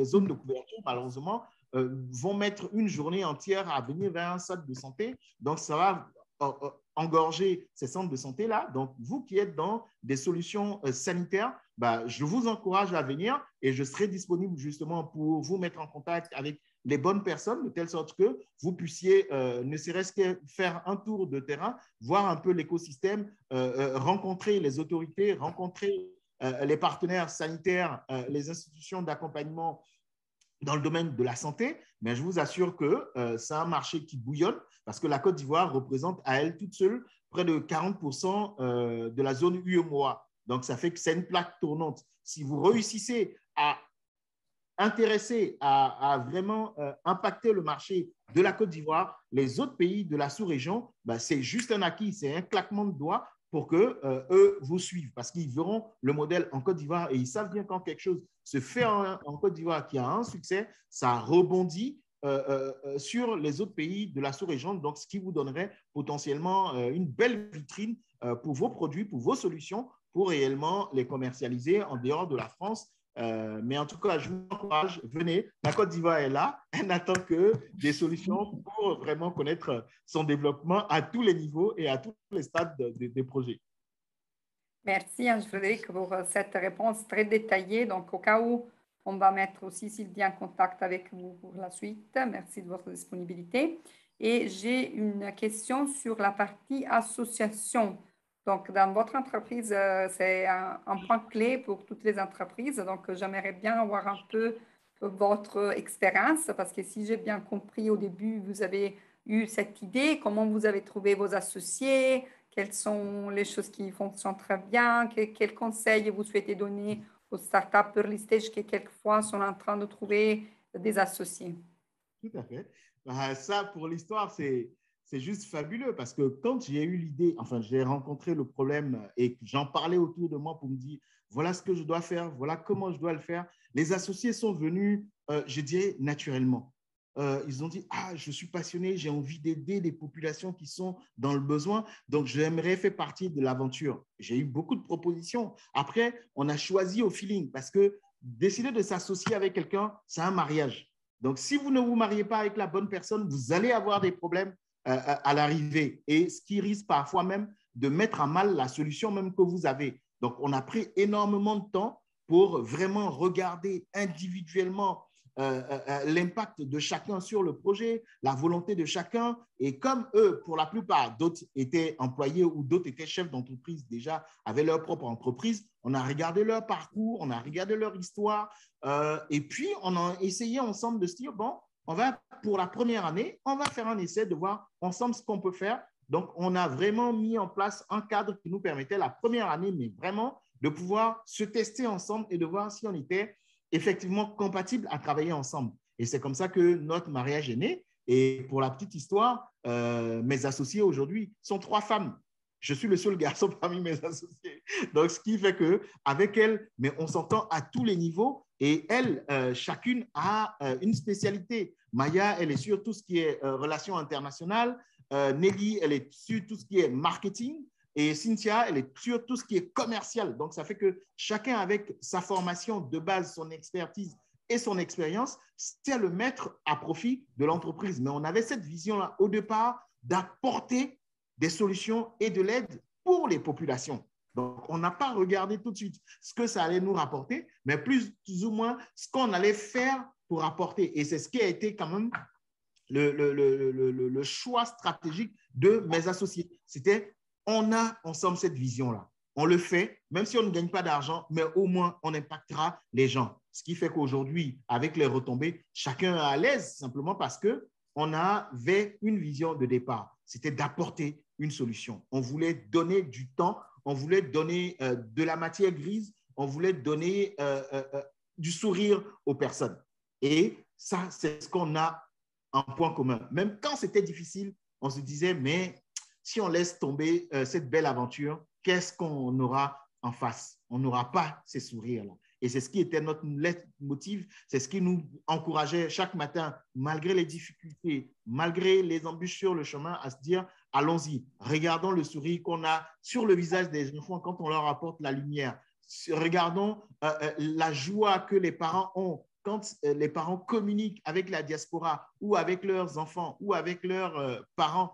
zones de couverture, malheureusement, vont mettre une journée entière à venir vers un centre de santé. Donc, ça va engorger ces centres de santé-là. Donc, vous qui êtes dans des solutions sanitaires, je vous encourage à venir et je serai disponible justement pour vous mettre en contact avec les bonnes personnes, de telle sorte que vous puissiez, ne serait-ce que faire un tour de terrain, voir un peu l'écosystème, rencontrer les autorités, rencontrer les partenaires sanitaires, les institutions d'accompagnement dans le domaine de la santé, mais je vous assure que c'est un marché qui bouillonne parce que la Côte d'Ivoire représente à elle toute seule près de 40% de la zone UEMOA. Donc, ça fait que c'est une plaque tournante. Si vous réussissez à intéresser, à vraiment impacter le marché de la Côte d'Ivoire, les autres pays de la sous-région, c'est juste un acquis, c'est un claquement de doigts pour qu'eux vous suivent parce qu'ils verront le modèle en Côte d'Ivoire et ils savent bien quand quelque chose se fait en Côte d'Ivoire qui a un succès, ça rebondit sur les autres pays de la sous-région, donc ce qui vous donnerait potentiellement une belle vitrine pour vos produits, pour vos solutions, pour réellement les commercialiser en dehors de la France. Mais en tout cas, je vous encourage, venez, la Côte d'Ivoire est là, elle n'attend que des solutions pour vraiment connaître son développement à tous les niveaux et à tous les stades des projets. Merci Ange-Frédéric pour cette réponse très détaillée. Donc, au cas où, on va mettre aussi Sylvie en contact avec vous pour la suite. Merci de votre disponibilité. Et j'ai une question sur la partie association. Donc, dans votre entreprise, c'est un point clé pour toutes les entreprises. Donc, j'aimerais bien avoir un peu votre expérience parce que si j'ai bien compris au début, vous avez eu cette idée, comment vous avez trouvé vos associés, quelles sont les choses qui fonctionnent très bien, quels conseils vous souhaitez donner aux startups early stage qui quelquefois sont en train de trouver des associés. Tout à fait. Ça, pour l'histoire, c'est juste fabuleux parce que quand j'ai eu l'idée, enfin, j'ai rencontré le problème et j'en parlais autour de moi pour me dire, voilà ce que je dois faire, voilà comment je dois le faire. Les associés sont venus, je dirais, naturellement. Ils ont dit, je suis passionné, j'ai envie d'aider des populations qui sont dans le besoin, donc j'aimerais faire partie de l'aventure. J'ai eu beaucoup de propositions. Après, on a choisi au feeling parce que décider de s'associer avec quelqu'un, c'est un mariage. Donc, si vous ne vous mariez pas avec la bonne personne, vous allez avoir des problèmes à l'arrivée et ce qui risque parfois même de mettre à mal la solution même que vous avez. Donc, on a pris énormément de temps pour vraiment regarder individuellement l'impact de chacun sur le projet, la volonté de chacun. Et comme eux, pour la plupart, d'autres étaient employés ou d'autres étaient chefs d'entreprise déjà, avaient leur propre entreprise, on a regardé leur parcours, on a regardé leur histoire. Et puis, on a essayé ensemble de se dire, bon, on va, pour la première année, on va faire un essai de voir ensemble ce qu'on peut faire. Donc, on a vraiment mis en place un cadre qui nous permettait la première année, mais vraiment de pouvoir se tester ensemble et de voir si on était effectivement compatibles à travailler ensemble. Et c'est comme ça que notre mariage est né. Et pour la petite histoire, mes associés aujourd'hui sont 3 femmes. Je suis le seul garçon parmi mes associés. Donc, ce qui fait qu'avec elles, mais on s'entend à tous les niveaux et elles, chacune a une spécialité. Maya, elle est sur tout ce qui est relations internationales. Nelly, elle est sur tout ce qui est marketing. Et Cynthia, elle est sur tout ce qui est commercial. Donc, ça fait que chacun, avec sa formation de base, son expertise et son expérience, c'est à le mettre à profit de l'entreprise. Mais on avait cette vision-là au départ d'apporter des solutions et de l'aide pour les populations. Donc, on n'a pas regardé tout de suite ce que ça allait nous rapporter, mais plus ou moins ce qu'on allait faire pour apporter. Et c'est ce qui a été quand même le choix stratégique de mes associés. C'était, on a ensemble cette vision-là. On le fait, même si on ne gagne pas d'argent, mais au moins, on impactera les gens. Ce qui fait qu'aujourd'hui, avec les retombées, chacun est à l'aise simplement parce qu'on avait une vision de départ. C'était d'apporter une solution. On voulait donner du temps, on voulait donner de la matière grise, on voulait donner du sourire aux personnes. Et ça, c'est ce qu'on a en point commun. Même quand c'était difficile, on se disait, mais si on laisse tomber cette belle aventure, qu'est-ce qu'on aura en face? On n'aura pas ces sourires-là. Et c'est ce qui était notre leitmotiv, c'est ce qui nous encourageait chaque matin, malgré les difficultés, malgré les embûches sur le chemin, à se dire, allons-y, regardons le sourire qu'on a sur le visage des enfants quand on leur apporte la lumière. Regardons la joie que les parents ont quand les parents communiquent avec la diaspora ou avec leurs enfants ou avec leurs parents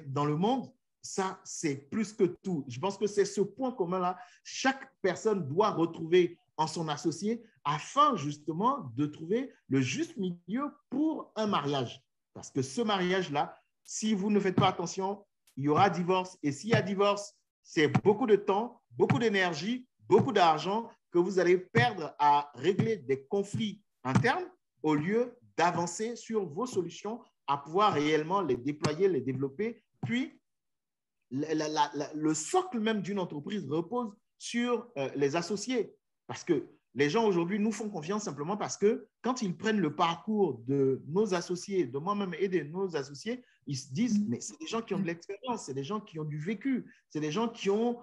dans le monde. Ça, c'est plus que tout. Je pense que c'est ce point commun-là. Chaque personne doit retrouver en son associé afin justement de trouver le juste milieu pour un mariage. Parce que ce mariage-là, si vous ne faites pas attention, il y aura divorce. Et s'il y a divorce, c'est beaucoup de temps, beaucoup d'énergie, beaucoup d'argent que vous allez perdre à régler des conflits internes au lieu d'avancer sur vos solutions, à pouvoir réellement les déployer, les développer. Puis, le socle même d'une entreprise repose sur les associés. Parce que les gens aujourd'hui nous font confiance simplement parce que quand ils prennent le parcours de nos associés, de moi-même et de nos associés, ils se disent, mais c'est des gens qui ont de l'expérience, c'est des gens qui ont du vécu, c'est des gens qui ont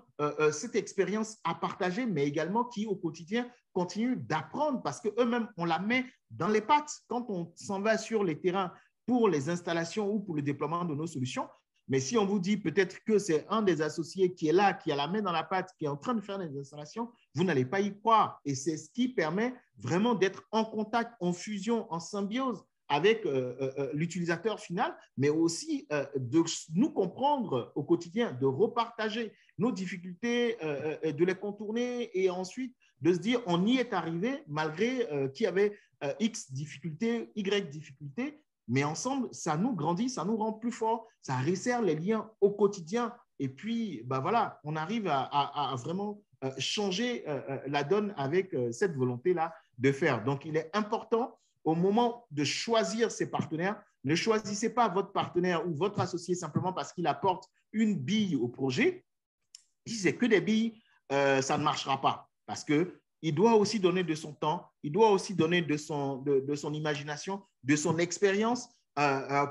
cette expérience à partager, mais également qui au quotidien continuent d'apprendre parce qu'eux-mêmes, on la met dans les pattes quand on s'en va sur les terrains pour les installations ou pour le déploiement de nos solutions. Mais si on vous dit peut-être que c'est un des associés qui est là, qui a la main dans la pâte, qui est en train de faire des installations, vous n'allez pas y croire. Et c'est ce qui permet vraiment d'être en contact, en fusion, en symbiose avec l'utilisateur final, mais aussi de nous comprendre au quotidien, de repartager nos difficultés, de les contourner et ensuite de se dire on y est arrivé malgré qu'il y avait X difficultés, Y difficultés. Mais ensemble, ça nous grandit, ça nous rend plus forts, ça resserre les liens au quotidien. Et puis, ben voilà, on arrive à vraiment changer la donne avec cette volonté-là de faire. Donc, il est important, au moment de choisir ses partenaires, ne choisissez pas votre partenaire ou votre associé simplement parce qu'il apporte une bille au projet. Si c'est que des billes, ça ne marchera pas. Parce que il doit aussi donner de son temps, il doit aussi donner de son imagination, de son expérience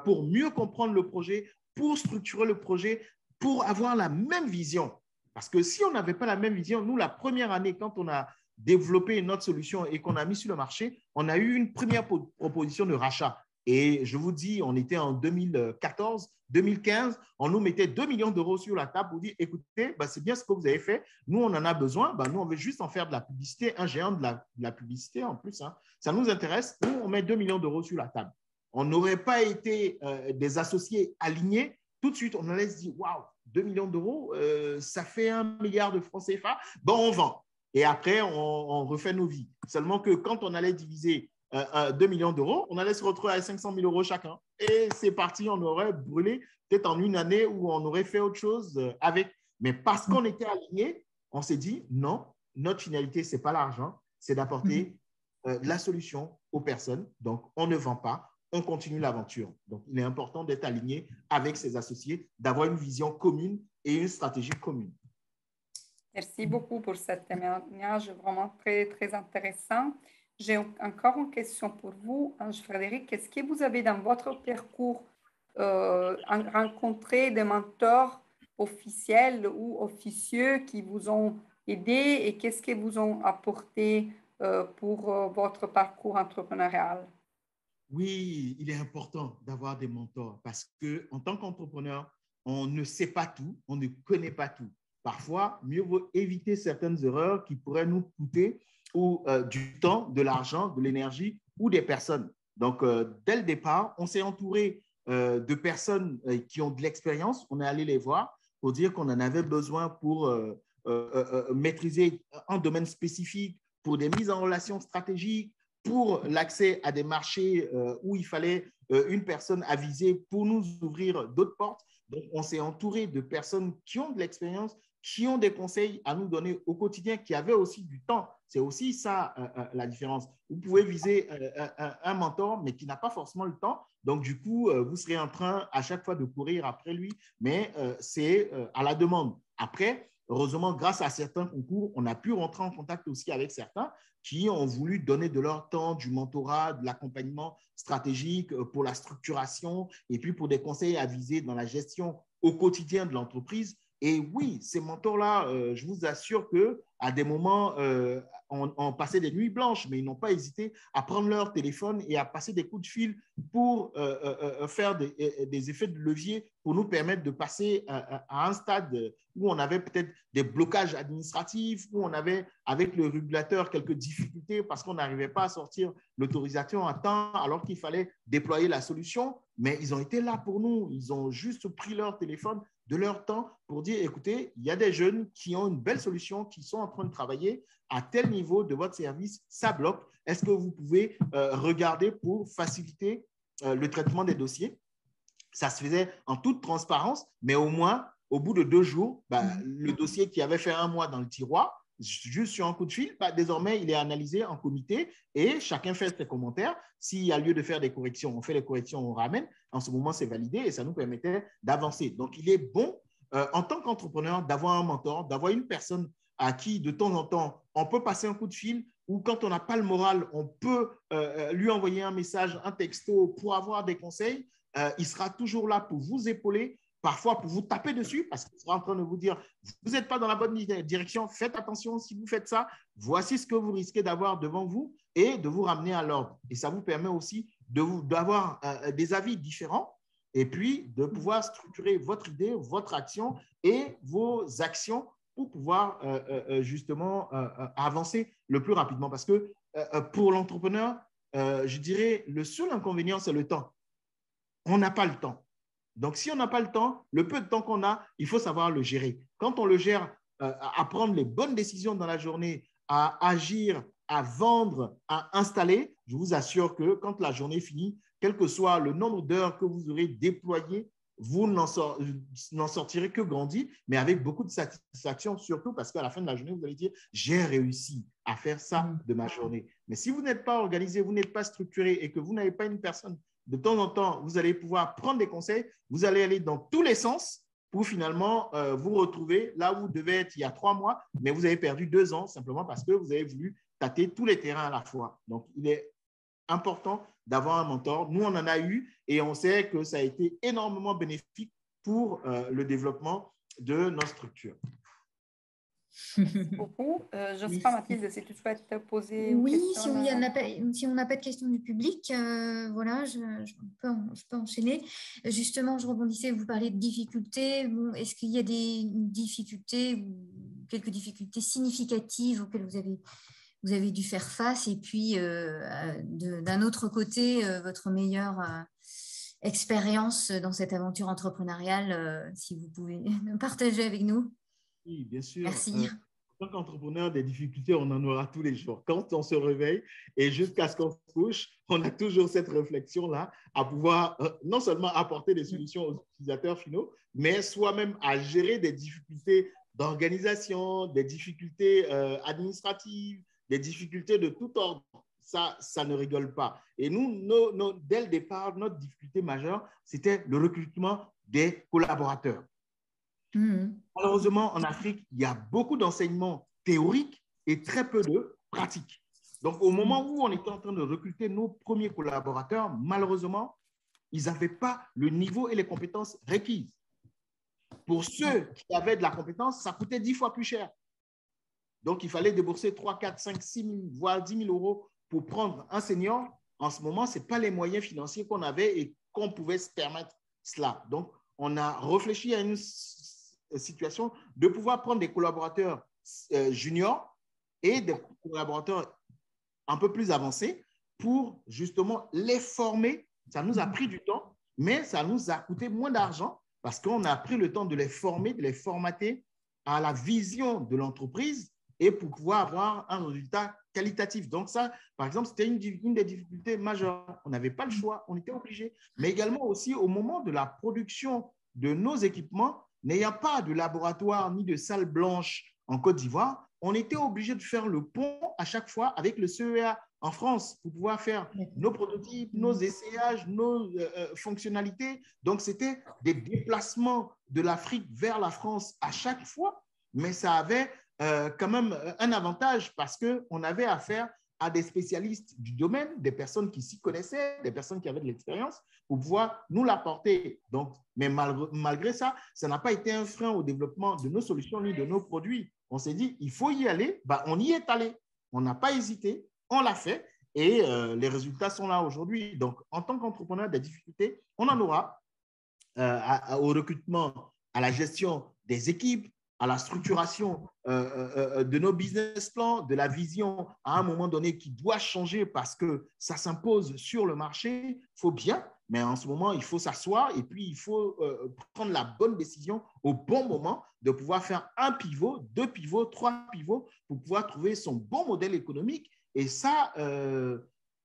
pour mieux comprendre le projet, pour structurer le projet, pour avoir la même vision. Parce que si on n'avait pas la même vision, nous, la première année, quand on a développé notre solution et qu'on a mis sur le marché, on a eu une première proposition de rachat. Et je vous dis, on était en 2014, 2015, on nous mettait 2 millions d'euros sur la table pour dire, écoutez, c'est bien ce que vous avez fait, nous, on en a besoin, nous, on veut juste en faire de la publicité, un géant de la publicité en plus, hein. Ça nous intéresse, nous, on met 2 millions d'euros sur la table. On n'aurait pas été des associés alignés, tout de suite, on allait se dire, waouh, 2 millions d'euros, ça fait 1 milliard de francs CFA, on vend. Et après, on refait nos vies. Seulement que quand on allait diviser 2 millions d'euros, on allait se retrouver à 500 000 euros chacun. Et c'est parti, on aurait brûlé peut-être en une année où on aurait fait autre chose avec. Mais parce qu'on était alignés, on s'est dit non, notre finalité, ce n'est pas l'argent, c'est d'apporter la solution aux personnes. Donc, on ne vend pas, on continue l'aventure. Donc, il est important d'être aligné avec ses associés, d'avoir une vision commune et une stratégie commune. Merci beaucoup pour ce témoignage vraiment très, très intéressant. J'ai encore une question pour vous, Ange-Frédéric. Est-ce que vous avez dans votre parcours rencontré des mentors officiels ou officieux qui vous ont aidé et qu'est-ce qu'ils vous ont apporté pour votre parcours entrepreneurial? Oui, il est important d'avoir des mentors parce qu'en tant qu'entrepreneur, on ne sait pas tout, on ne connaît pas tout. Parfois, mieux vaut éviter certaines erreurs qui pourraient nous coûter ou du temps, de l'argent, de l'énergie ou des personnes. Donc, dès le départ, on s'est entouré de personnes qui ont de l'expérience. On est allé les voir pour dire qu'on en avait besoin pour maîtriser un domaine spécifique, pour des mises en relation stratégiques, pour l'accès à des marchés où il fallait une personne avisée pour nous ouvrir d'autres portes. Donc, on s'est entouré de personnes qui ont de l'expérience, qui ont des conseils à nous donner au quotidien, qui avaient aussi du temps. C'est aussi ça la différence. Vous pouvez viser un mentor, mais qui n'a pas forcément le temps. Donc, du coup, vous serez en train à chaque fois de courir après lui, mais c'est à la demande. Après, heureusement, grâce à certains concours, on a pu rentrer en contact aussi avec certains qui ont voulu donner de leur temps, du mentorat, de l'accompagnement stratégique pour la structuration et puis pour des conseils avisés dans la gestion au quotidien de l'entreprise. Et oui, ces mentors-là, je vous assure qu'à des moments, on passait des nuits blanches, mais ils n'ont pas hésité à prendre leur téléphone et à passer des coups de fil pour faire des effets de levier pour nous permettre de passer à un stade où on avait peut-être des blocages administratifs, où on avait avec le régulateur quelques difficultés parce qu'on n'arrivait pas à sortir l'autorisation à temps alors qu'il fallait déployer la solution. Mais ils ont été là pour nous. Ils ont juste pris leur téléphone de leur temps pour dire, écoutez, il y a des jeunes qui ont une belle solution, qui sont en train de travailler à tel niveau de votre service, ça bloque. Est-ce que vous pouvez regarder pour faciliter le traitement des dossiers? Ça se faisait en toute transparence, mais au moins, au bout de 2 jours, le dossier qui avait fait 1 mois dans le tiroir, juste sur un coup de fil, désormais, il est analysé en comité et chacun fait ses commentaires. S'il y a lieu de faire des corrections, on fait les corrections, on ramène. En ce moment, c'est validé et ça nous permettait d'avancer. Donc, il est bon, en tant qu'entrepreneur, d'avoir un mentor, d'avoir une personne à qui, de temps en temps, on peut passer un coup de fil ou quand on n'a pas le moral, on peut lui envoyer un message, un texto pour avoir des conseils. Il sera toujours là pour vous épauler, parfois pour vous taper dessus, parce qu'il sera en train de vous dire, vous n'êtes pas dans la bonne direction, faites attention si vous faites ça, voici ce que vous risquez d'avoir devant vous et de vous ramener à l'ordre. Et ça vous permet aussi d'avoir des avis différents et puis de pouvoir structurer votre idée, votre action et vos actions pour pouvoir justement avancer le plus rapidement. Parce que pour l'entrepreneur, je dirais, le seul inconvénient, c'est le temps. On n'a pas le temps. Donc, si on n'a pas le temps, le peu de temps qu'on a, il faut savoir le gérer. Quand on le gère, à prendre les bonnes décisions dans la journée, à agir, à vendre, à installer, je vous assure que quand la journée finit, quel que soit le nombre d'heures que vous aurez déployé, vous n'en sortirez que grandi, mais avec beaucoup de satisfaction, surtout parce qu'à la fin de la journée, vous allez dire, j'ai réussi à faire ça de ma journée. Mais si vous n'êtes pas organisé, vous n'êtes pas structuré et que vous n'avez pas une personne, de temps en temps, vous allez pouvoir prendre des conseils, vous allez aller dans tous les sens pour finalement vous retrouver là où vous devez être il y a 3 mois, mais vous avez perdu 2 ans simplement parce que vous avez voulu tâter tous les terrains à la fois. Donc, il est important d'avoir un mentor. Nous, on en a eu et on sait que ça a été énormément bénéfique pour le développement de nos structures. Merci beaucoup. Je ne sais pas, Mathilde, si tu souhaites te poser une oui, question. si on n'a pas de questions du public, voilà, je peux enchaîner. Justement, je rebondissais, vous parlez de difficultés. Bon, est-ce qu'il y a des difficultés ou quelques difficultés significatives auxquelles vous avez dû faire face? Et puis, d'un autre côté, votre meilleure expérience dans cette aventure entrepreneuriale, si vous pouvez partager avec nous. Oui, bien sûr. Merci. En tant qu'entrepreneur, des difficultés, on en aura tous les jours. Quand on se réveille et jusqu'à ce qu'on se couche, on a toujours cette réflexion-là à pouvoir non seulement apporter des solutions aux utilisateurs finaux, mais soi-même à gérer des difficultés d'organisation, des difficultés administratives, des difficultés de tout ordre. Ça ne rigole pas. Et nous, dès le départ, notre difficulté majeure, c'était le recrutement des collaborateurs. Malheureusement, en Afrique, il y a beaucoup d'enseignements théoriques et très peu de pratiques. Donc, au moment où on était en train de recruter nos premiers collaborateurs, malheureusement, ils n'avaient pas le niveau et les compétences requises. Pour ceux qui avaient de la compétence, ça coûtait 10 fois plus cher. Donc, il fallait débourser 3, 4, 5, 6 000, voire 10 000 euros pour prendre un senior. En ce moment, ce n'est pas les moyens financiers qu'on avait et qu'on pouvait se permettre cela. Donc, on a réfléchi à une situation de pouvoir prendre des collaborateurs juniors et des collaborateurs un peu plus avancés pour justement les former. Ça nous a pris du temps, mais ça nous a coûté moins d'argent parce qu'on a pris le temps de les former, de les formater à la vision de l'entreprise et pour pouvoir avoir un résultat qualitatif. Donc ça, par exemple, c'était une des difficultés majeures. On n'avait pas le choix, on était obligé. Mais également aussi au moment de la production de nos équipements, n'ayant pas de laboratoire ni de salle blanche en Côte d'Ivoire, on était obligé de faire le pont à chaque fois avec le CEA en France pour pouvoir faire nos prototypes, nos essayages, nos fonctionnalités. Donc, c'était des déplacements de l'Afrique vers la France à chaque fois, mais ça avait quand même un avantage parce qu'on avait affaire à des spécialistes du domaine, des personnes qui s'y connaissaient, des personnes qui avaient de l'expérience pour pouvoir nous l'apporter. Donc, mais malgré ça, ça n'a pas été un frein au développement de nos solutions ni de nos produits. On s'est dit, il faut y aller. On y est allé. On n'a pas hésité. On l'a fait. Et les résultats sont là aujourd'hui. Donc, en tant qu'entrepreneur, des difficultés, on en aura au recrutement, à la gestion des équipes, à la structuration de nos business plans, de la vision à un moment donné qui doit changer parce que ça s'impose sur le marché. Il faut bien, mais en ce moment, il faut s'asseoir et puis il faut prendre la bonne décision au bon moment de pouvoir faire un pivot, 2 pivots, 3 pivots pour pouvoir trouver son bon modèle économique. Et ça,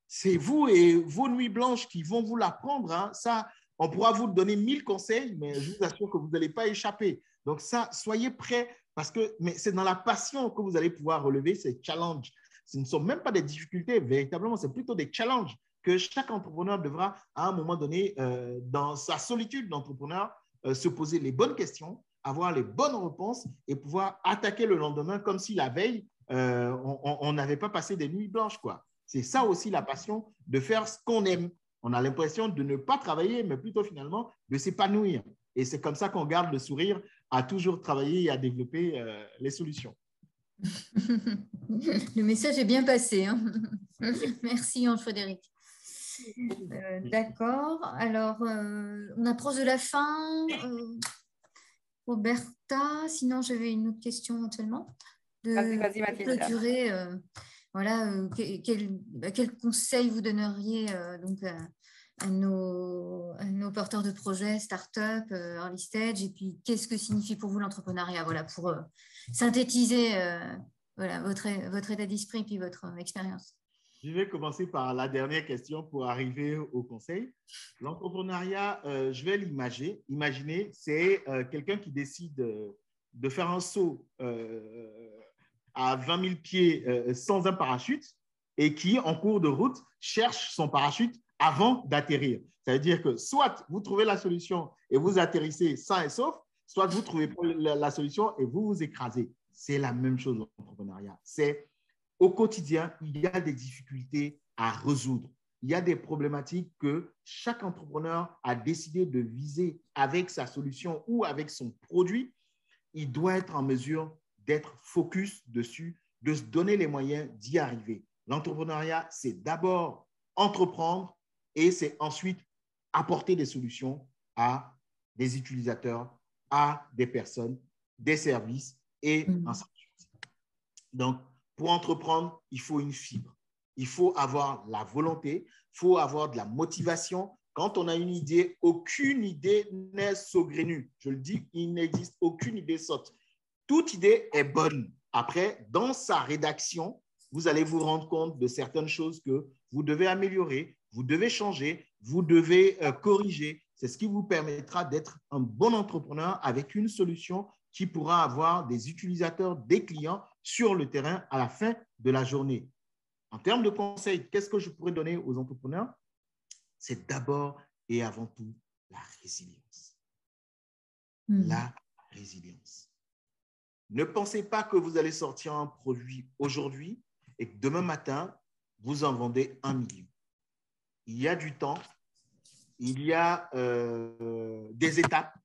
c'est vous et vos nuits blanches qui vont vous l'apprendre. Hein. Ça, on pourra vous donner 1000 conseils, mais je vous assure que vous n'allez pas échapper. Donc ça, soyez prêts parce que c'est dans la passion que vous allez pouvoir relever ces challenges. Ce ne sont même pas des difficultés, véritablement, c'est plutôt des challenges que chaque entrepreneur devra, à un moment donné, dans sa solitude d'entrepreneur, se poser les bonnes questions, avoir les bonnes réponses et pouvoir attaquer le lendemain comme si la veille, on n'avait pas passé des nuits blanches, quoi. C'est ça aussi la passion de faire ce qu'on aime. On a l'impression de ne pas travailler, mais plutôt finalement de s'épanouir. Et c'est comme ça qu'on garde le sourire à toujours travailler et à développer les solutions. Le message est bien passé. Hein. Merci, Ange-Frédéric. D'accord. Alors, on approche de la fin. Roberta, sinon j'avais une autre question éventuellement. Vas-y, Mathilde. Clôturer, voilà, quel conseil vous donneriez donc, à nos porteurs de projets, start-up, early stage, et puis qu'est-ce que signifie pour vous l'entrepreneuriat, voilà, pour synthétiser voilà, votre état d'esprit et votre expérience. Je vais commencer par la dernière question pour arriver au conseil. L'entrepreneuriat, je vais l'imaginer, c'est quelqu'un qui décide de faire un saut à 20 000 pieds sans un parachute et qui, en cours de route, cherche son parachute avant d'atterrir. Ça veut dire que soit vous trouvez la solution et vous atterrissez sain et sauf, soit vous trouvez la solution et vous vous écrasez. C'est la même chose l'entrepreneuriat. C'est au quotidien, il y a des difficultés à résoudre. Il y a des problématiques que chaque entrepreneur a décidé de viser avec sa solution ou avec son produit. Il doit être en mesure d'être focus dessus, de se donner les moyens d'y arriver. L'entrepreneuriat, c'est d'abord entreprendre et c'est ensuite apporter des solutions à des utilisateurs, à des personnes, des services et ainsi de suite. Donc, pour entreprendre, il faut une fibre. Il faut avoir la volonté, il faut avoir de la motivation. Quand on a une idée, aucune idée n'est saugrenue. Je le dis, il n'existe aucune idée sotte. Toute idée est bonne. après, dans sa rédaction, vous allez vous rendre compte de certaines choses que vous devez améliorer, vous devez changer, vous devez corriger. C'est ce qui vous permettra d'être un bon entrepreneur avec une solution qui pourra avoir des utilisateurs, des clients sur le terrain à la fin de la journée. En termes de conseils, qu'est-ce que je pourrais donner aux entrepreneurs? C'est d'abord et avant tout la résilience. La résilience. Ne pensez pas que vous allez sortir un produit aujourd'hui et que demain matin, vous en vendez 1 million. Il y a du temps, il y a des étapes.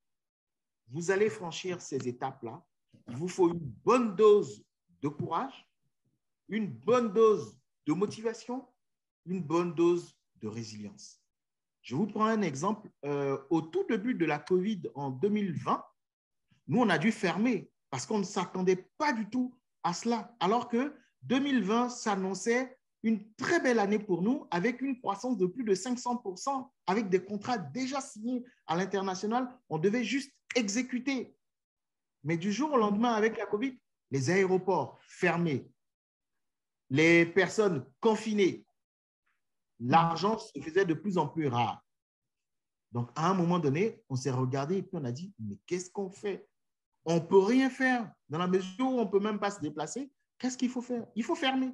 Vous allez franchir ces étapes-là. Il vous faut une bonne dose de courage, une bonne dose de motivation, une bonne dose de résilience. Je vous prends un exemple. Au tout début de la COVID en 2020, nous, on a dû fermer parce qu'on ne s'attendait pas du tout à cela. Alors que 2020 s'annonçait une très belle année pour nous avec une croissance de plus de 500%, avec des contrats déjà signés à l'international. On devait juste exécuter. Mais du jour au lendemain, avec la COVID, les aéroports fermés, les personnes confinées, l'argent se faisait de plus en plus rare. Donc, à un moment donné, on s'est regardé et puis on a dit, mais qu'est-ce qu'on fait? On ne peut rien faire. Dans la mesure où on ne peut même pas se déplacer, qu'est-ce qu'il faut faire? Il faut fermer.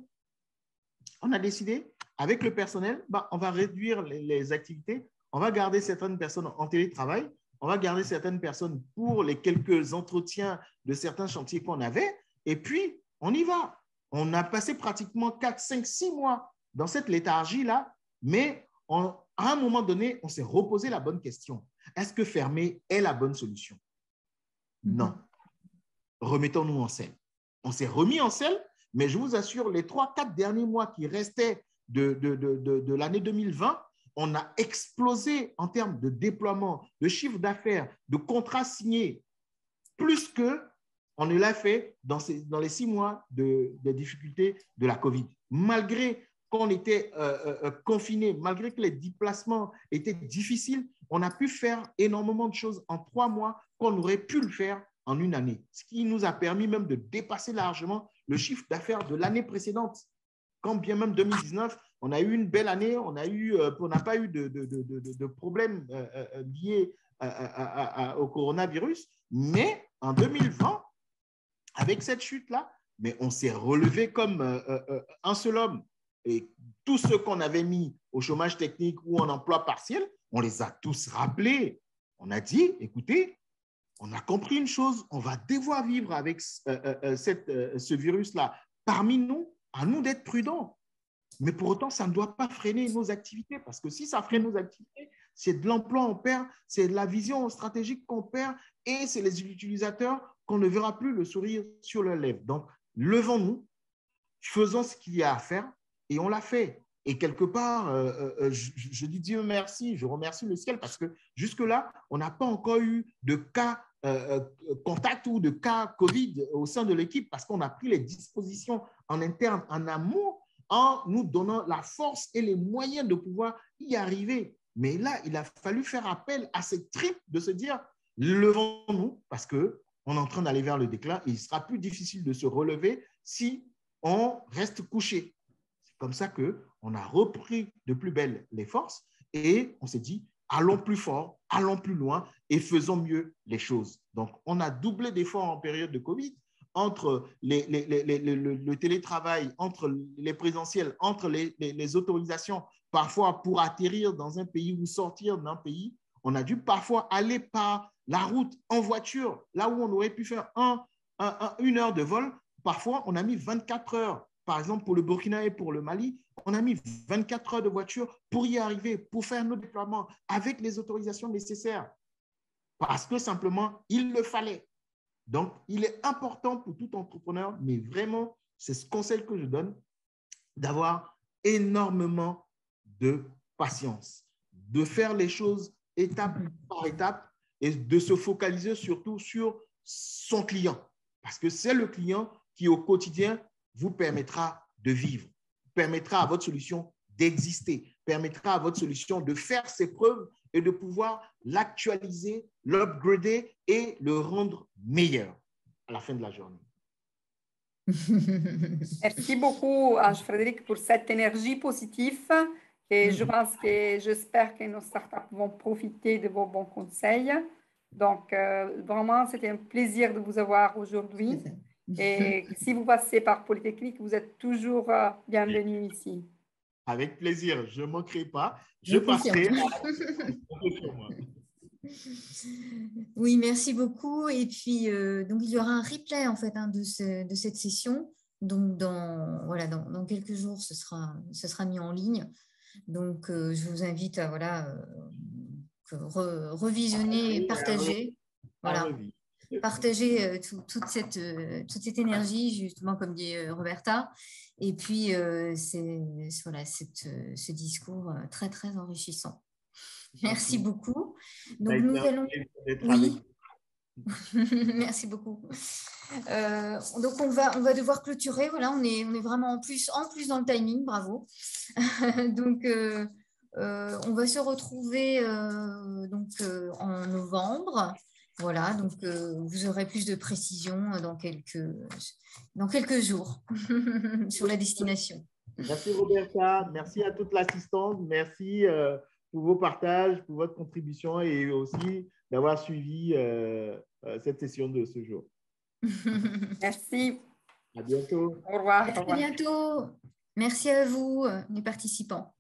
On a décidé, avec le personnel, on va réduire les activités, on va garder certaines personnes en télétravail, on va garder certaines personnes pour les quelques entretiens de certains chantiers qu'on avait, et puis on y va. On a passé pratiquement 4, 5, 6 mois dans cette léthargie-là, mais à un moment donné, on s'est reposé la bonne question. Est-ce que fermer est la bonne solution? Non. Remettons-nous en selle. On s'est remis en selle, mais je vous assure, les 3, 4 derniers mois qui restaient de l'année 2020, on a explosé en termes de déploiement, de chiffre d'affaires, de contrats signés, plus qu'on ne l'a fait dans les 6 mois de difficultés de la COVID. Malgré qu'on était confinés, malgré que les déplacements étaient difficiles, on a pu faire énormément de choses en 3 mois qu'on aurait pu le faire en 1 année, ce qui nous a permis même de dépasser largement le chiffre d'affaires de l'année précédente. Quand bien même 2019, on a eu une belle année, on n'a pas eu de problèmes liés au coronavirus, mais en 2020, avec cette chute-là, mais on s'est relevé comme un seul homme. Et tous ceux qu'on avait mis au chômage technique ou en emploi partiel, on les a tous rappelés. On a dit, écoutez, on a compris une chose, on va devoir vivre avec ce virus-là parmi nous, à nous d'être prudents. Mais pour autant, ça ne doit pas freiner nos activités, parce que si ça freine nos activités, c'est de l'emploi qu'on perd, c'est de la vision stratégique qu'on perd, et c'est les utilisateurs qu'on ne verra plus le sourire sur leurs lèvres. Donc, levons-nous, faisons ce qu'il y a à faire, et on l'a fait. Et quelque part, je dis Dieu merci, je remercie le ciel, parce que jusque-là, on n'a pas encore eu de cas contact ou de cas COVID au sein de l'équipe, parce qu'on a pris les dispositions en interne, en amont, en nous donnant la force et les moyens de pouvoir y arriver. Mais là, il a fallu faire appel à cette tripe de se dire, levons-nous, parce qu'on est en train d'aller vers le déclin et il sera plus difficile de se relever si on reste couché. C'est comme ça qu'on a repris de plus belle les forces et on s'est dit, allons plus fort, allons plus loin et faisons mieux les choses. Donc, on a doublé d'efforts en période de Covid, entre le télétravail, entre les présentiels, entre les autorisations, parfois pour atterrir dans un pays ou sortir d'un pays, on a dû parfois aller par la route en voiture, là où on aurait pu faire 1 heure de vol. Parfois, on a mis 24 heures. Par exemple, pour le Burkina et pour le Mali, on a mis 24 heures de voiture pour y arriver, pour faire nos déploiements avec les autorisations nécessaires, parce que simplement, il le fallait. Donc, il est important pour tout entrepreneur, mais vraiment, c'est ce conseil que je donne, d'avoir énormément de patience, de faire les choses étape par étape et de se focaliser surtout sur son client. Parce que c'est le client qui, au quotidien, vous permettra de vivre, permettra à votre solution d'exister, permettra à votre solution de faire ses preuves et de pouvoir l'actualiser, l'upgrader et le rendre meilleur à la fin de la journée. Merci beaucoup, Ange-Frédéric, pour cette énergie positive. Et j'espère que nos startups vont profiter de vos bons conseils. Donc, vraiment, c'était un plaisir de vous avoir aujourd'hui. Et si vous passez par Polytechnique, vous êtes toujours bienvenue ici. Avec plaisir, je ne manquerai pas. Je passerai sur moi. Oui, merci beaucoup. Et puis, donc, il y aura un replay en fait de cette session. Donc, dans quelques jours, ce sera mis en ligne. Donc, je vous invite à revisionner et partager. Voilà. Partager toute cette énergie, justement, comme dit Roberta. Et puis, ce discours très, très enrichissant. Merci beaucoup. Donc, nous allons... Oui. Merci beaucoup. Donc, on va devoir clôturer. Voilà, on est vraiment en plus dans le timing. Bravo. Donc, on va se retrouver en novembre. Voilà, donc vous aurez plus de précisions dans quelques jours sur la destination. Merci Roberta, merci à toute l'assistance, merci pour vos partages, pour votre contribution et aussi d'avoir suivi cette session de ce jour. Merci. À bientôt. Au revoir. À très bientôt. Merci à vous, les participants.